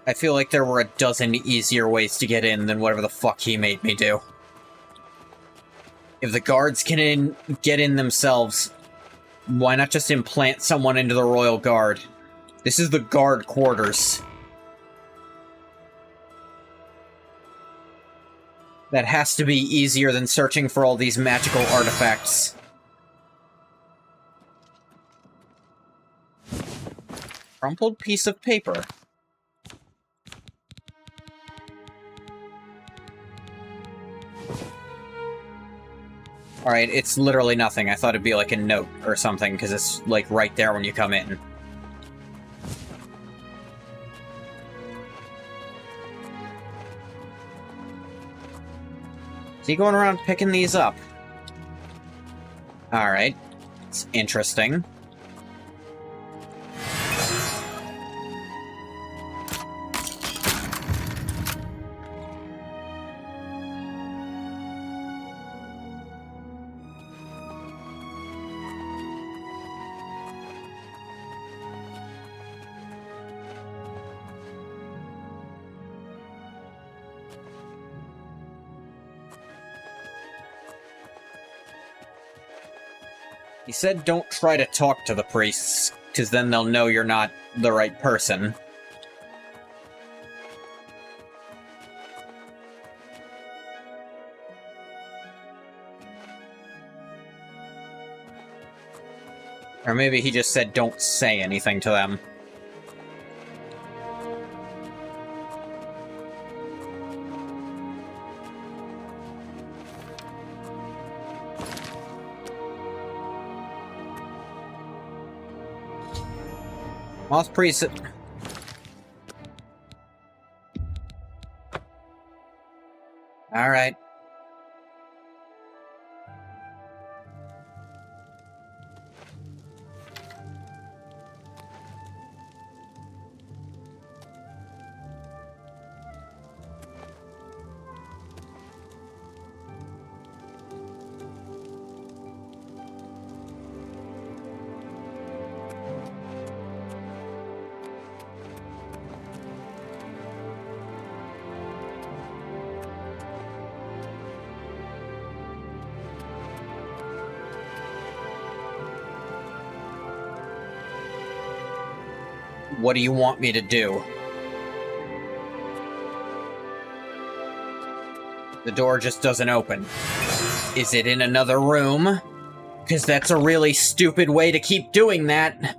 I feel like there were a dozen easier ways to get in than whatever the fuck he made me do. If the guards can get in themselves, why not just implant someone into the Royal Guard? This is the guard quarters. That has to be easier than searching for all these magical artifacts. Crumpled piece of paper. Alright, it's literally nothing. I thought it'd be like a note or something, because it's like right there when you come in. Is he going around picking these up? Alright. It's interesting. He said don't try to talk to the priests, because then they'll know you're not the right person. Or maybe he just said don't say anything to them. Moth Priest... Alright. What do you want me to do? The door just doesn't open. Is it in another room? Because that's a really stupid way to keep doing that.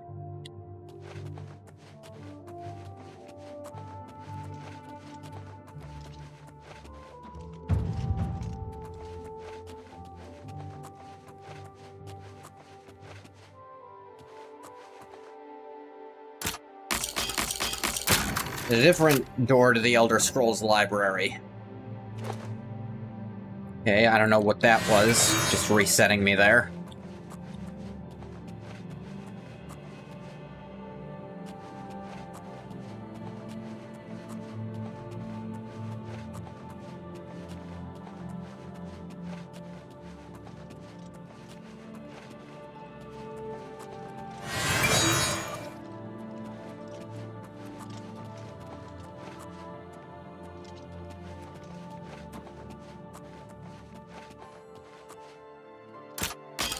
A different door to the Elder Scrolls library. Okay, I don't know what that was. Just resetting me there.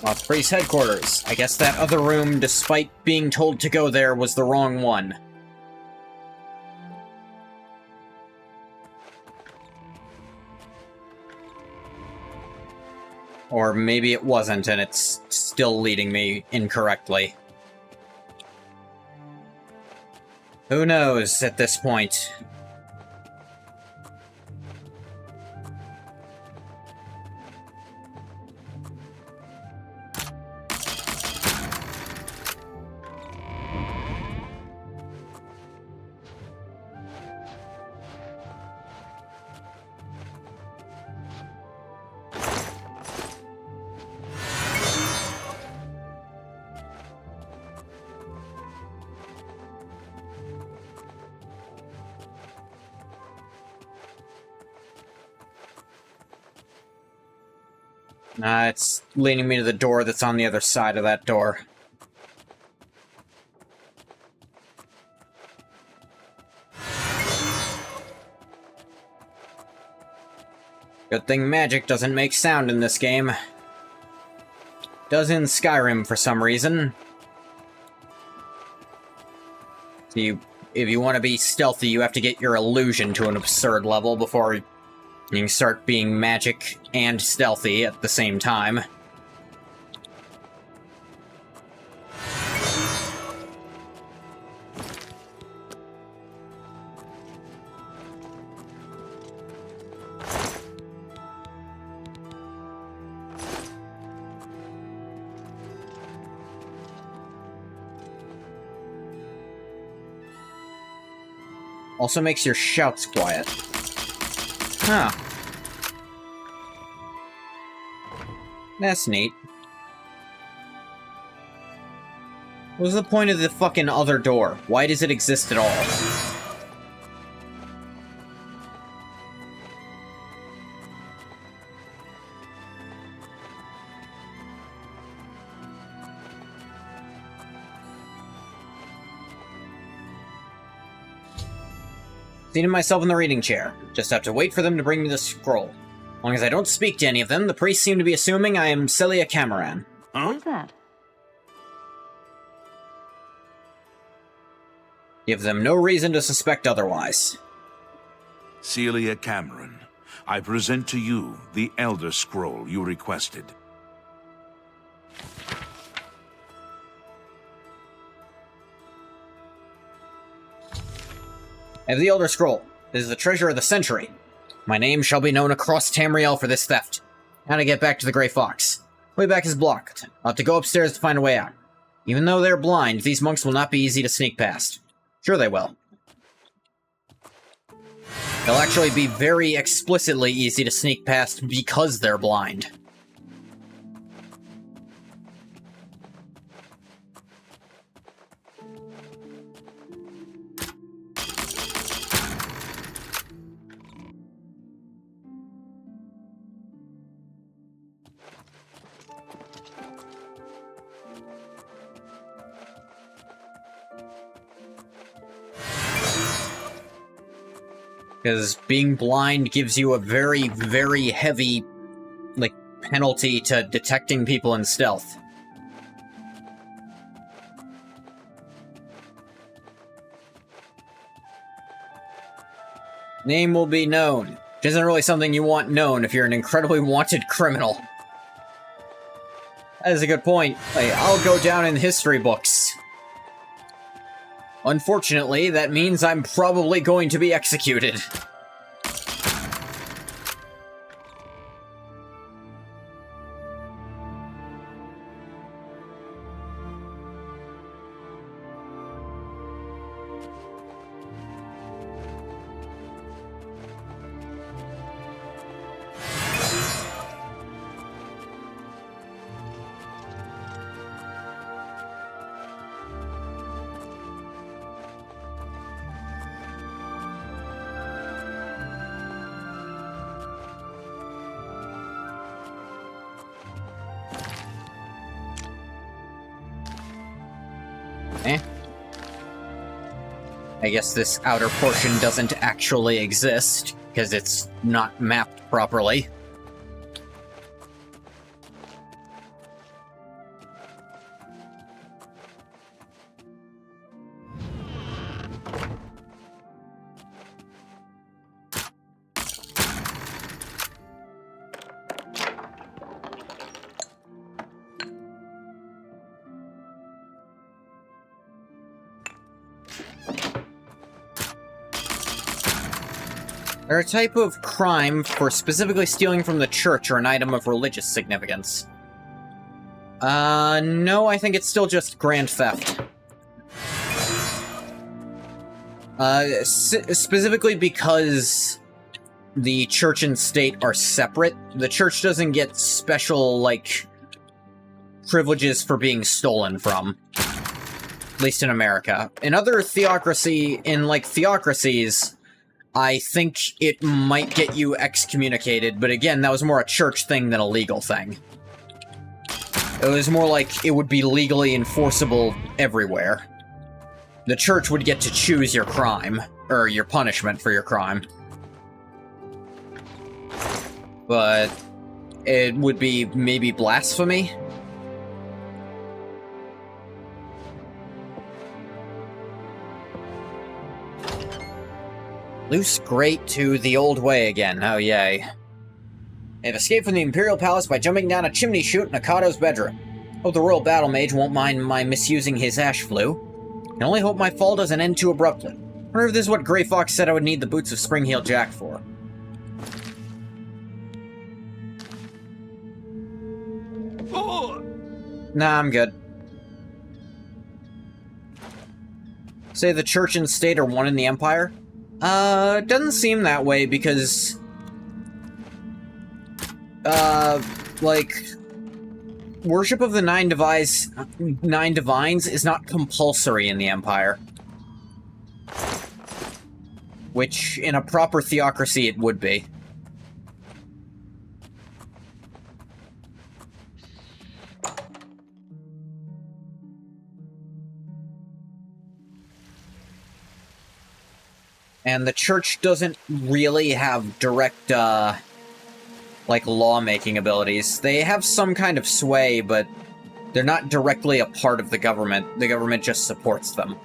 Moth Priest headquarters. I guess that other room, despite being told to go there, was the wrong one. Or maybe it wasn't, and it's still leading me incorrectly. Who knows at this point? It's leading me to the door that's on the other side of that door. Good thing magic doesn't make sound in this game. Does in Skyrim for some reason. If you want to be stealthy, you have to get your illusion to an absurd level before you can start being magic and stealthy at the same time. Also makes your shouts quiet. Huh. That's neat. What's the point of the fucking other door? Why does it exist at all? Seating myself in the reading chair. Just have to wait for them to bring me the scroll. As long as I don't speak to any of them, the priests seem to be assuming I am Celia Cameron. What's that? Give them no reason to suspect otherwise. Celia Cameron, I present to you the Elder Scroll you requested. I have the Elder Scroll. This is the treasure of the century. My name shall be known across Tamriel for this theft. How to get back to the Grey Fox. Way back is blocked. I'll have to go upstairs to find a way out. Even though they're blind, these monks will not be easy to sneak past. Sure they will. They'll actually be very explicitly easy to sneak past because they're blind. Because being blind gives you a very, very heavy, like, penalty to detecting people in stealth. Name will be known. Which isn't really something you want known if you're an incredibly wanted criminal. That is a good point. Like, I'll go down in history books. Unfortunately, that means I'm probably going to be executed. I guess this outer portion doesn't actually exist, because it's not mapped properly. They're a type of crime for specifically stealing from the church or an item of religious significance. No, I think it's still just grand theft. Specifically because the church and state are separate. The church doesn't get special, like, privileges for being stolen from. At least in America. In other theocracies, I think it might get you excommunicated, but again, that was more a church thing than a legal thing. It was more like it would be legally enforceable everywhere. The church would get to choose your crime, or your punishment for your crime. But it would be maybe blasphemy? Loose grate to the old way again, oh yay. They've escaped from the Imperial Palace by jumping down a chimney chute in Akado's bedroom. Hope the Royal Battle Mage won't mind my misusing his ash flu. Can only hope my fall doesn't end too abruptly. Wonder if this is what Grey Fox said I would need the boots of Spring-Heeled Jack for. Nah, I'm good. Say the church and state are one in the Empire? It doesn't seem that way because, like, worship of the Nine Divines is not compulsory in the Empire. Which, in a proper theocracy, it would be. And the church doesn't really have direct, like, lawmaking abilities. They have some kind of sway, but they're not directly a part of the government. The government just supports them.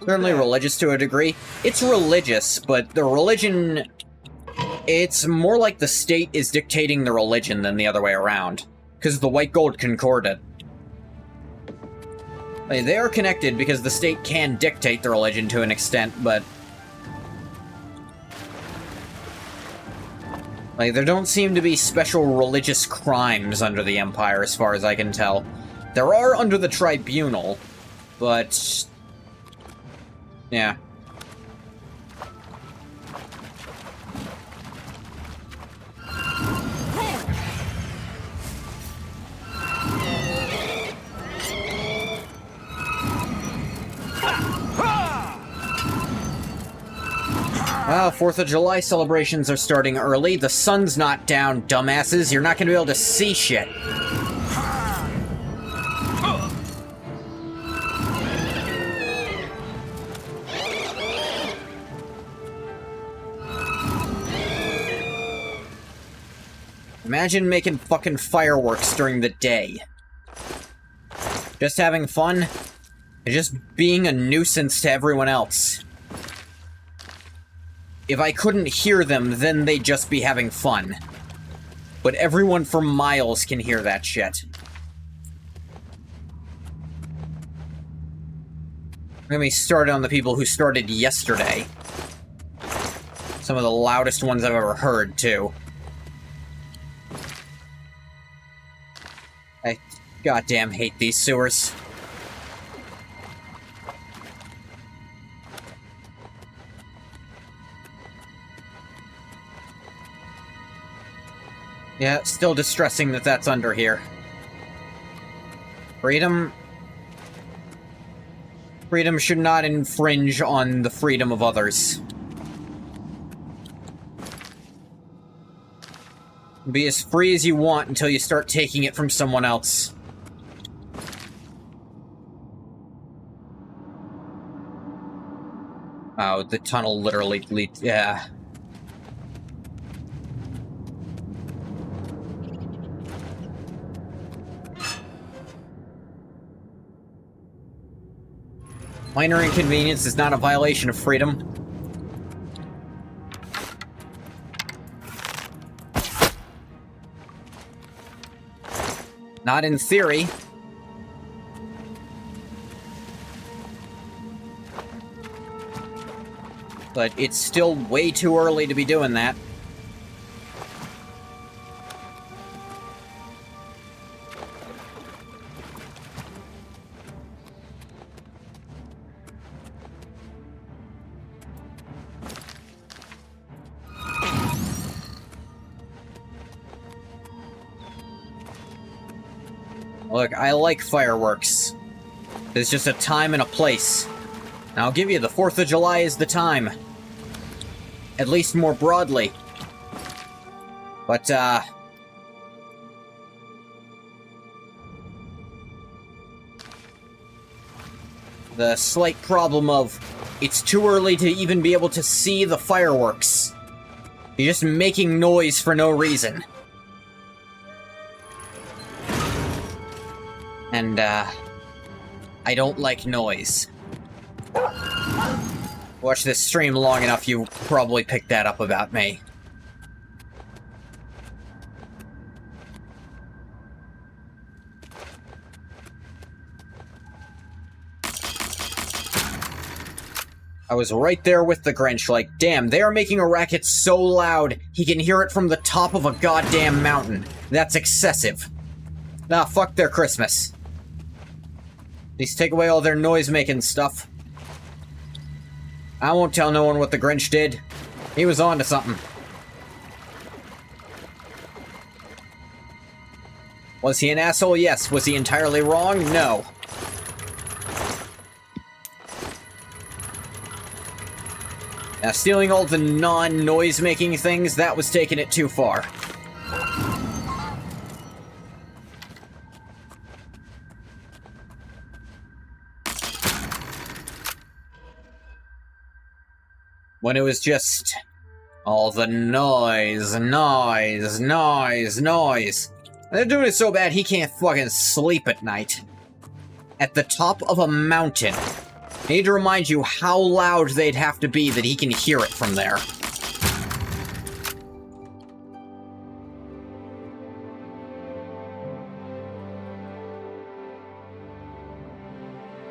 Certainly religious to a degree. It's religious, but the religion... It's more like the state is dictating the religion than the other way around. Because the White Gold Concordat. Like, they are connected because the state can dictate the religion to an extent, but... like, there don't seem to be special religious crimes under the Empire, as far as I can tell. There are under the Tribunal, but... yeah. Well, 4th of July celebrations are starting early. The sun's not down, dumbasses. You're not gonna be able to see shit. Imagine making fucking fireworks during the day. Just having fun, and just being a nuisance to everyone else. If I couldn't hear them, then they'd just be having fun. But everyone for miles can hear that shit. Let me start on the people who started yesterday. Some of the loudest ones I've ever heard, too. I goddamn hate these sewers. Yeah, still distressing that that's under here. Freedom should not infringe on the freedom of others. Be as free as you want until you start taking it from someone else. Oh, the tunnel literally leads... yeah. Minor inconvenience is not a violation of freedom. Not in theory. But it's still way too early to be doing that. Look, I like fireworks. There's just a time and a place. And I'll give you, the 4th of July is the time. At least more broadly. But, the slight problem of, it's too early to even be able to see the fireworks. You're just making noise for no reason. And, I don't like noise. Watch this stream long enough, you probably picked that up about me. I was right there with the Grinch, like, damn, they are making a racket so loud he can hear it from the top of a goddamn mountain. That's excessive. Nah, fuck their Christmas. At least take away all their noise-making stuff. I won't tell no one what the Grinch did. He was on to something. Was he an asshole? Yes. Was he entirely wrong? No. Now, stealing all the non-noise-making things, that was taking it too far. When it was just all the noise. They're doing it so bad he can't fucking sleep at night. At the top of a mountain. I need to remind you how loud they'd have to be that he can hear it from there.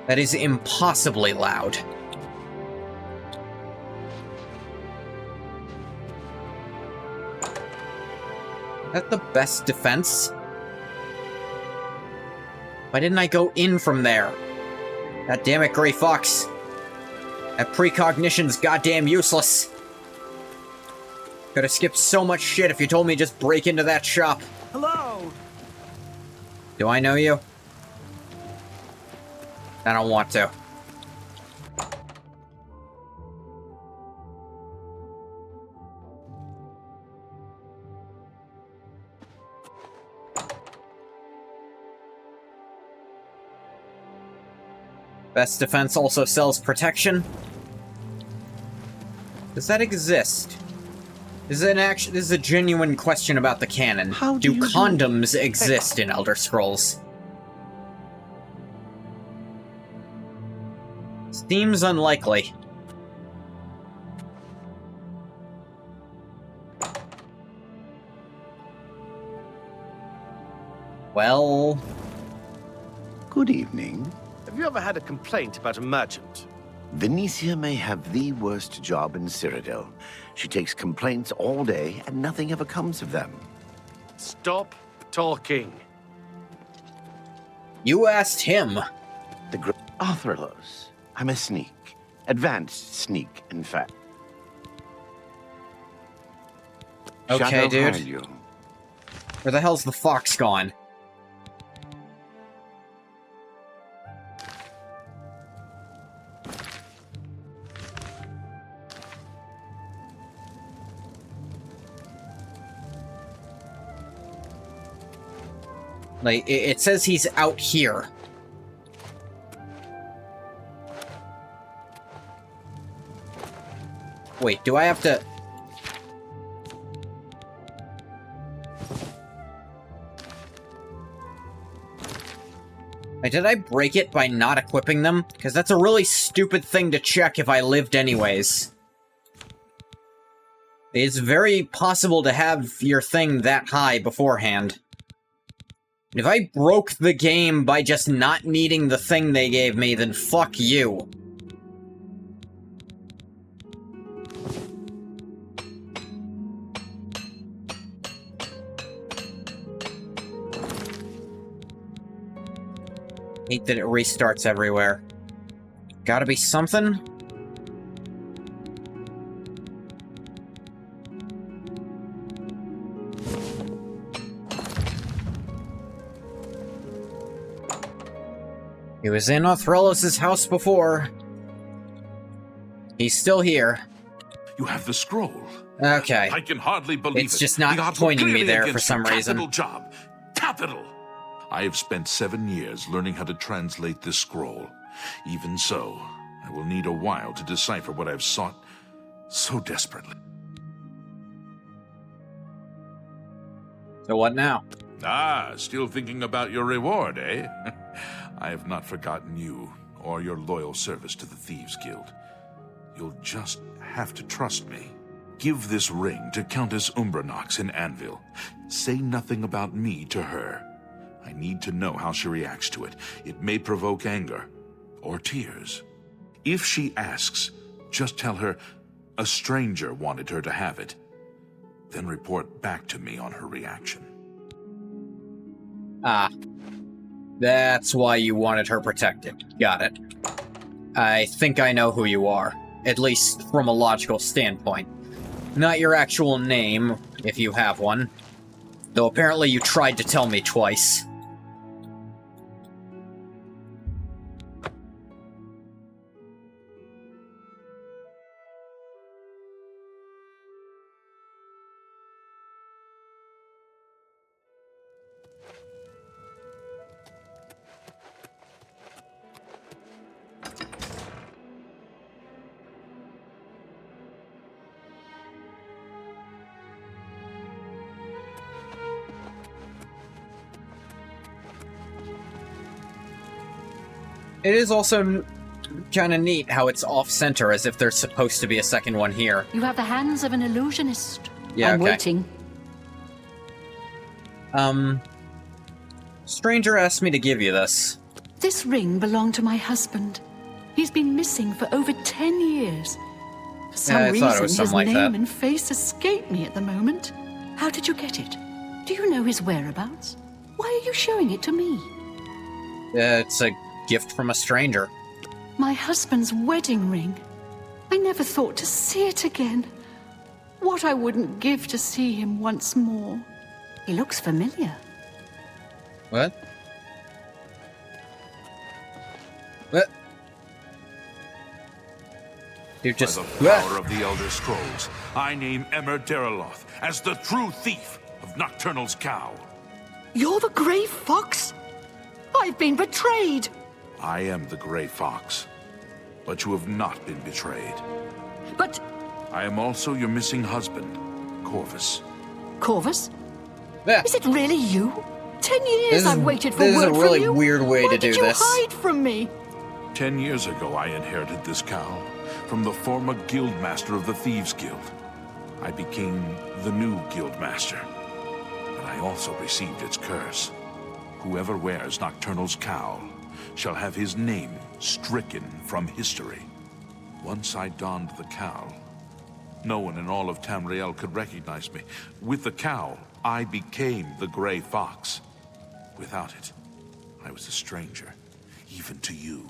That is impossibly loud. Is that the best defense? Why didn't I go in from there? God damn it, Gray Fox. That precognition's goddamn useless. Could have skipped so much shit if you told me just break into that shop. Hello! Do I know you? I don't want to. Best defense also sells protection. Does that exist? This is a genuine question about the canon. Do condoms exist in Elder Scrolls? Seems unlikely. Well... Good evening. Have you ever had a complaint about a merchant? Venetia may have the worst job in Cyrodiil. She takes complaints all day, and nothing ever comes of them. Stop talking. You asked him. Arthurlos. I'm a sneak. Advanced sneak, in fact. Okay, Shadow dude. hide you. Where the hell's the fox gone? Like, it says he's out here. Wait, do I have to... Wait, did I break it by not equipping them? Because that's a really stupid thing to check if I lived anyways. It's very possible to have your thing that high beforehand. If I broke the game by just not needing the thing they gave me, then fuck you. Hate that it restarts everywhere. Gotta be something? He was in Othrellos' house before. He's still here. You have the scroll. Okay. I can hardly believe It's it. just not The odds pointing were me clearly there for against some you. reason. Capital job. Capital! I have spent 7 years learning how to translate this scroll. Even so, I will need a while to decipher what I've sought so desperately. So what now? Ah, still thinking about your reward, eh? I have not forgotten you or your loyal service to the Thieves Guild. You'll just have to trust me. Give this ring to Countess Umbranox in Anvil. Say nothing about me to her. I need to know how she reacts to it. It may provoke anger or tears. If she asks, Just tell her a stranger wanted her to have it. Then report back to me on her reaction. Ah. That's why you wanted her protected. Got it. I think I know who you are. At least from a logical standpoint. Not your actual name, if you have one. Though apparently you tried to tell me twice. It is also kind of neat how it's off-center, as if there's supposed to be a second one here. You have the hands of an illusionist. Yeah, I'm okay. waiting. Stranger asked me to give you this. This ring belonged to my husband. He's been missing for over 10 years. For some I thought it was reason, his something like name that. and face escape me at the moment. How did you get it? Do you know his whereabouts? Why are you showing it to me? It's a gift from a stranger. My husband's wedding ring. I never thought to see it again. What I wouldn't give to see him once more. He looks familiar. What? What? You just... By the power of the Elder Scrolls, I name Emmer Deraloth as the true thief of Nocturnal's cow. You're the Grey Fox? I've been betrayed! I am the Grey Fox, but you have not been betrayed. But... I am also your missing husband, Corvus. Corvus? Yeah. Is it really you? 10 years I've waited for this is word a really from you. weird way Why to do did you this. hide from me? 10 years ago, I inherited this cow from the former guildmaster of the Thieves Guild. I became the new guildmaster, but I also received its curse. Whoever wears Nocturnal's cowl shall have his name stricken from history. Once I donned the cowl, no one in all of Tamriel could recognize me. With the cowl, I became the Grey Fox. Without it, I was a stranger, even to you.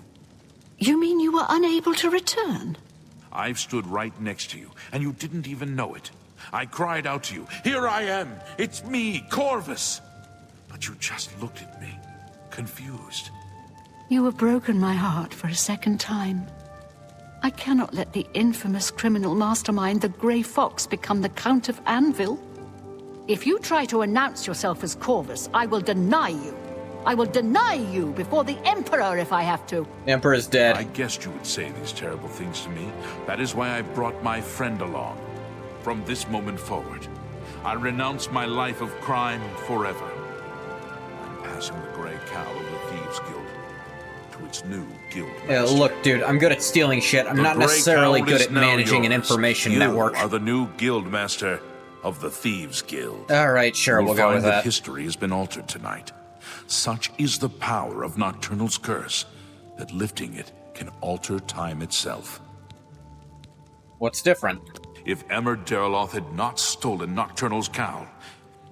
You mean you were unable to return? I've stood right next to you, and you didn't even know it. I cried out to you, "Here I am! It's me, Corvus!" But you just looked at me, confused. You have broken my heart for a second time. I cannot let the infamous criminal mastermind, the Grey Fox, become the Count of Anvil. If you try to announce yourself as Corvus, I will deny you. I will deny you before the Emperor if I have to. Emperor's dead. I guessed you would say these terrible things to me. That is why I brought my friend along. From this moment forward, I renounce my life of crime forever. I'm passing the Grey Cowl of the Thieves Guild to its new guild master. Look, dude, I'm good at stealing shit. I'm The not Grey necessarily Cowl good is at now managing an yours. information You network. are the new guild master of the Thieves Guild. Alright, sure, You'll we'll go find with that that. history has been altered tonight. Such is the power of Nocturnal's curse that lifting it can alter time itself. What's different? If Emmer Deraloth had not stolen Nocturnal's cowl,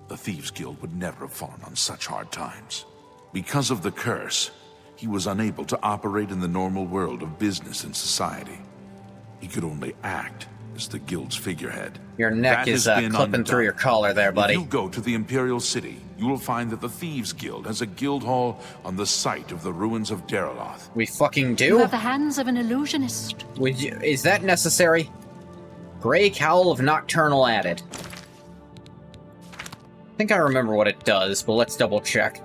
the Thieves Guild would never have fallen on such hard times. Because of the curse, he was unable to operate in the normal world of business and society. He could only act as the guild's figurehead. Your neck That is has been clipping through undone. your collar there, buddy. If you go to the Imperial City, you will find that the Thieves Guild has a guild hall on the site of the ruins of Deraloth. We fucking You do? have the hands of an illusionist. Is that necessary? Grey Cowl of Nocturnal added. I think I remember what it does, but let's double check.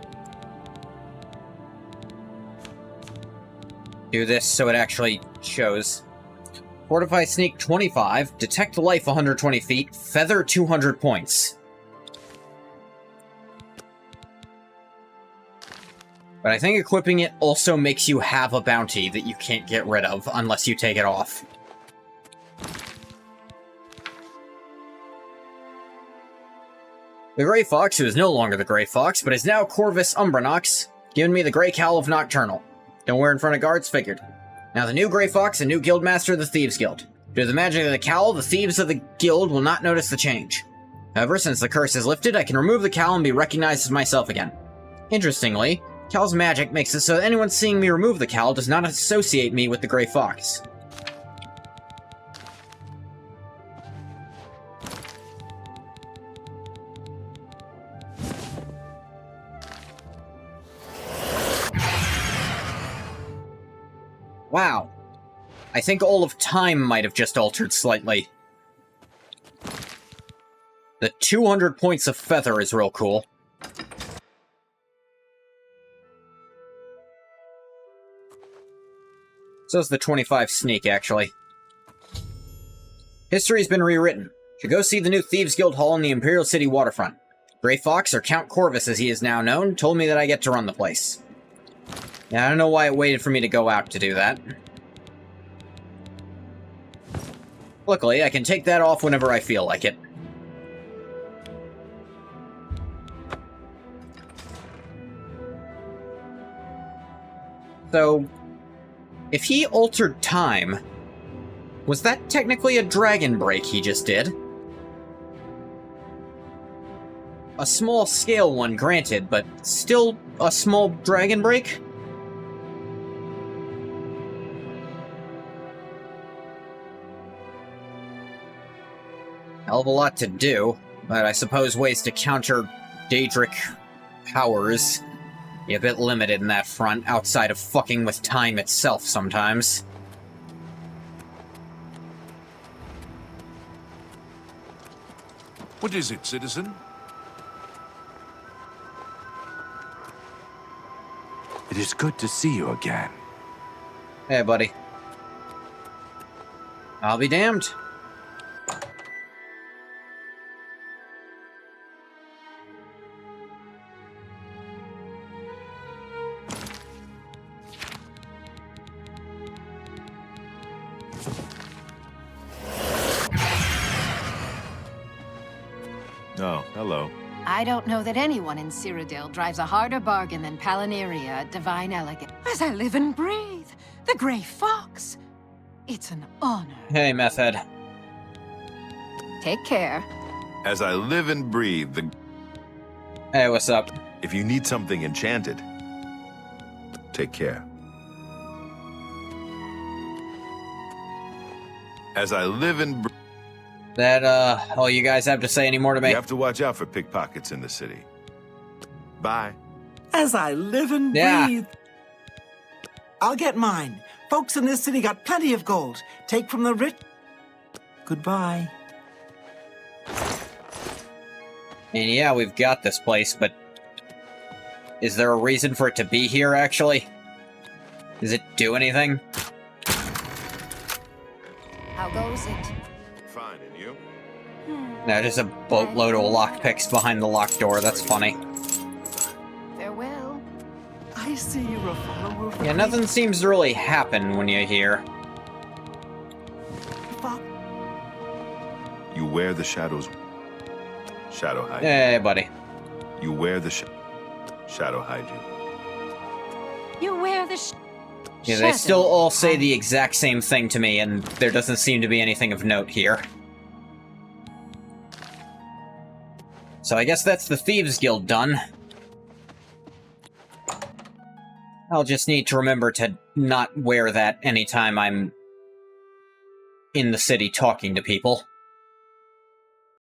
Do this so it actually shows. Fortify Sneak 25, Detect Life 120 feet, Feather 200 points. But I think equipping it also makes you have a bounty that you can't get rid of unless you take it off. The Grey Fox, who is no longer the Grey Fox, but is now Corvus Umbranox, giving me the Grey Cowl of Nocturnal. Don't wear in front of guards, figured. Now the new Grey Fox and new Guildmaster of the Thieves Guild. Due to the magic of the cowl, the thieves of the guild will not notice the change. However, since the curse is lifted, I can remove the cowl and be recognized as myself again. Interestingly, cowl's magic makes it so that anyone seeing me remove the cowl does not associate me with the Grey Fox. Wow. I think all of time might have just altered slightly. The 200 points of feather is real cool. So is the 25 sneak, actually. History's been rewritten. Should go see the new Thieves Guild Hall in the Imperial City waterfront. Grey Fox, or Count Corvus as he is now known, told me that I get to run the place. Yeah, I don't know why it waited for me to go out to do that. Luckily, I can take that off whenever I feel like it. So, if he altered time, was that technically a dragon break he just did? A small-scale one, granted, but still a small dragon break? Hell of a lot to do, but I suppose ways to counter Daedric powers be a bit limited in that front, outside of fucking with time itself sometimes. What is it, citizen? It is good to see you again. Hey, buddy. I'll be damned. Oh, hello. I don't know that anyone in Cyrodiil drives a harder bargain than Palinaria at Divine Elegance. As I live and breathe, the Grey Fox. It's an honor. Hey, meth head. Take care. As I live and breathe, the... Hey, what's up? If you need something enchanted, take care. As I live and breathe... That, all you guys have to say anymore to me? You have to watch out for pickpockets in the city. Bye. As I live and breathe. I'll get mine. Folks in this city got plenty of gold. Take from the rich. Goodbye. And yeah, we've got this place, but... is there a reason for it to be here, actually? Does it do anything? How goes it? Fine, and you? No, just a boatload of lockpicks behind the locked door. That's funny. Farewell. I see you're a follower of the Yeah, nothing seems to really happen when you're here. You wear the shadows. Shadow hide. Hey, buddy. You wear the shadow hide you. You wear the Yeah, they still all say the exact same thing to me, and there doesn't seem to be anything of note here. So I guess that's the Thieves Guild done. I'll just need to remember to not wear that anytime I'm in the city talking to people.